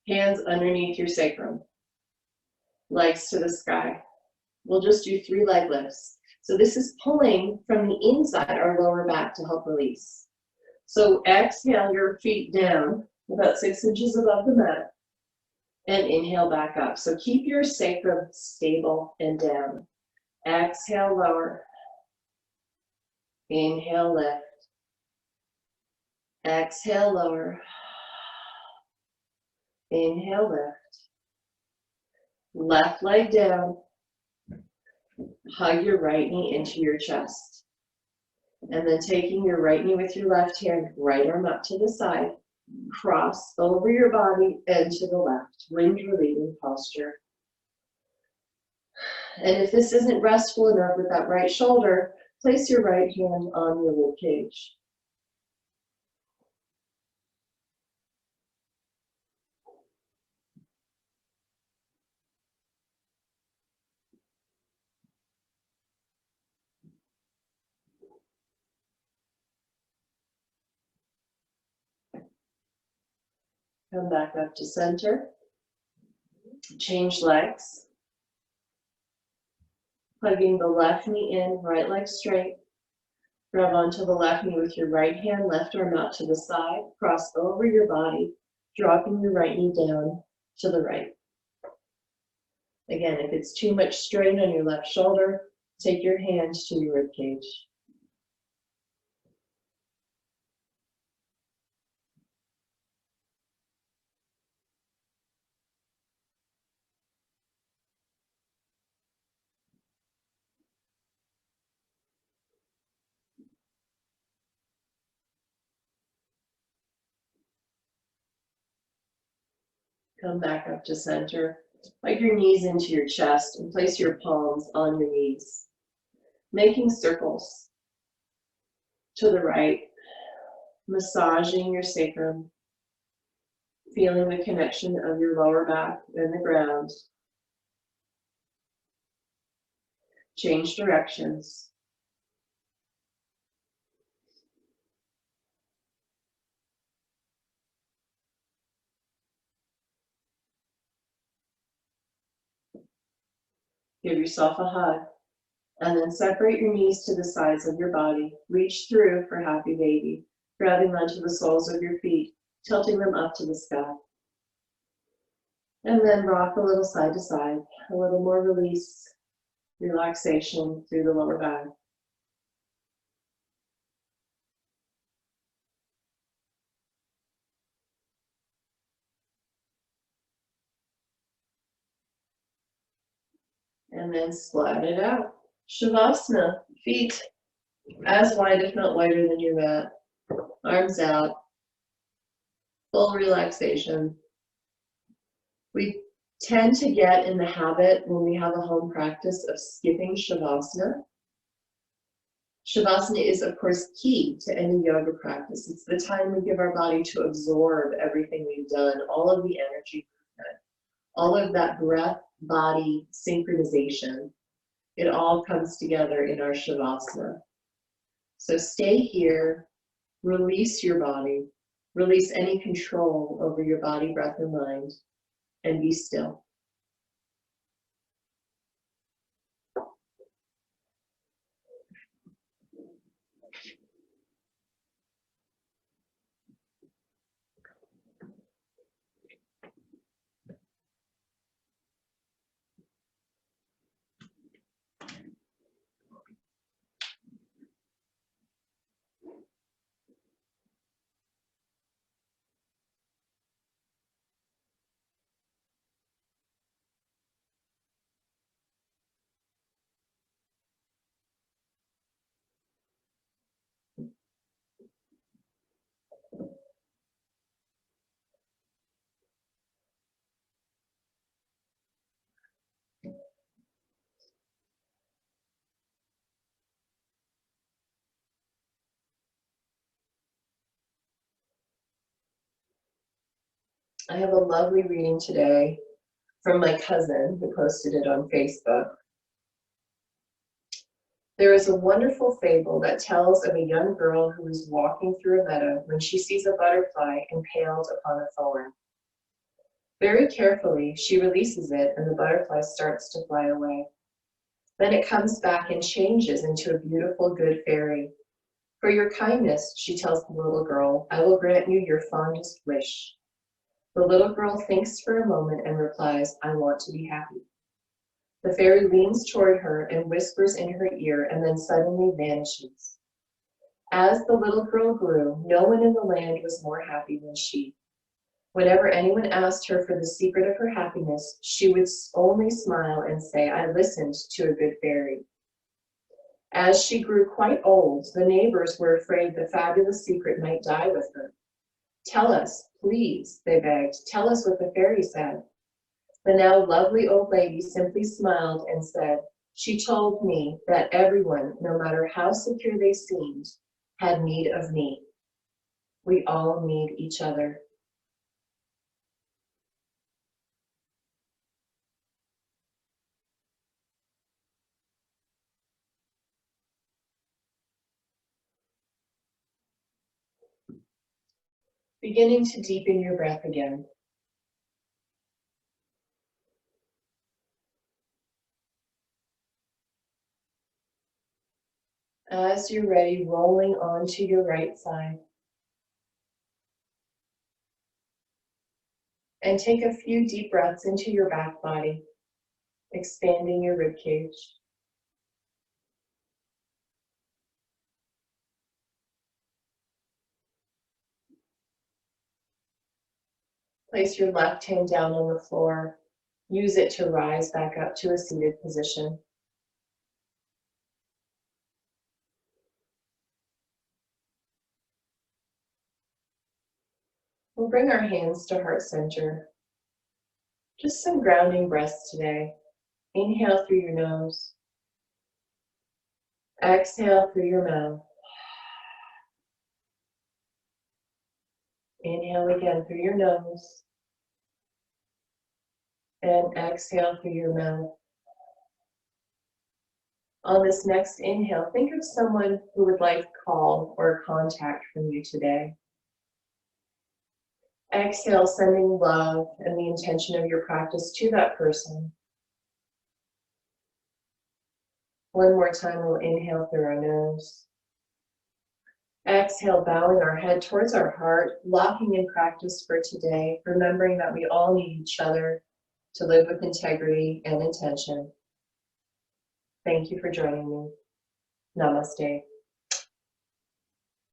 Hands underneath your sacrum. Legs to the sky. We'll just do 3 leg lifts. So this is pulling from the inside our lower back to help release. So exhale your feet down about 6 inches above the mat. And inhale back up. So keep your sacrum stable and down. Exhale, lower. Inhale, lift. Exhale, lower. Inhale, lift. Left leg down. Hug your right knee into your chest. And then taking your right knee with your left hand, right arm up to the side. Cross over your body and to the left. Wind relieving posture. And if this isn't restful enough with that right shoulder, place your right hand on your rib cage. Come back up to center. Change legs. Hugging the left knee in, right leg straight. Grab onto the left knee with your right hand, left arm out to the side. Cross over your body, dropping your right knee down to the right. Again, if it's too much strain on your left shoulder, take your hand to your rib cage. Come back up to center. Hug your knees into your chest and place your palms on your knees. Making circles to the right, massaging your sacrum, feeling the connection of your lower back and the ground. Change directions. Give yourself a hug, and then separate your knees to the sides of your body. Reach through for happy baby, grabbing onto the soles of your feet, tilting them up to the sky. And then rock a little side to side, a little more release, relaxation through the lower back. And then splat it out. Shavasana, feet as wide, if not wider than your mat. Arms out, full relaxation. We tend to get in the habit when we have a home practice of skipping Shavasana. Shavasana is, of course, key to any yoga practice. It's the time we give our body to absorb everything we've done, all of the energy movement, all of that breath-body synchronization. It all comes together in our Shavasana. So stay here, release your body, release any control over your body, breath, and mind, and be still. I have a lovely reading today from my cousin who posted it on Facebook. There is a wonderful fable that tells of a young girl who is walking through a meadow when she sees a butterfly impaled upon a thorn. Very carefully, she releases it and the butterfly starts to fly away. Then it comes back and changes into a beautiful good fairy. For your kindness, she tells the little girl, I will grant you your fondest wish. The little girl thinks for a moment and replies, I want to be happy. The fairy leans toward her and whispers in her ear and then suddenly vanishes. As the little girl grew, no one in the land was more happy than she. Whenever anyone asked her for the secret of her happiness, she would only smile and say, I listened to a good fairy. As she grew quite old, the neighbors were afraid the fabulous secret might die with her. Tell us, please, they begged. Tell us what the fairy said. The now lovely old lady simply smiled and said, she told me that everyone, no matter how secure they seemed, had need of me. We all need each other. Beginning to deepen your breath again. As you're ready, rolling onto your right side. And take a few deep breaths into your back body, expanding your rib cage. Place your left hand down on the floor. Use it to rise back up to a seated position. We'll bring our hands to heart center. Just some grounding breaths today. Inhale through your nose. Exhale through your mouth. Inhale again through your nose. And exhale through your mouth. On this next inhale, think of someone who would like a call or a contact from you today. Exhale, sending love and the intention of your practice to that person. One more time, we'll inhale through our nose. Exhale, bowing our head towards our heart, locking in practice for today, remembering that we all need each other to live with integrity and intention. Thank you for joining me. Namaste.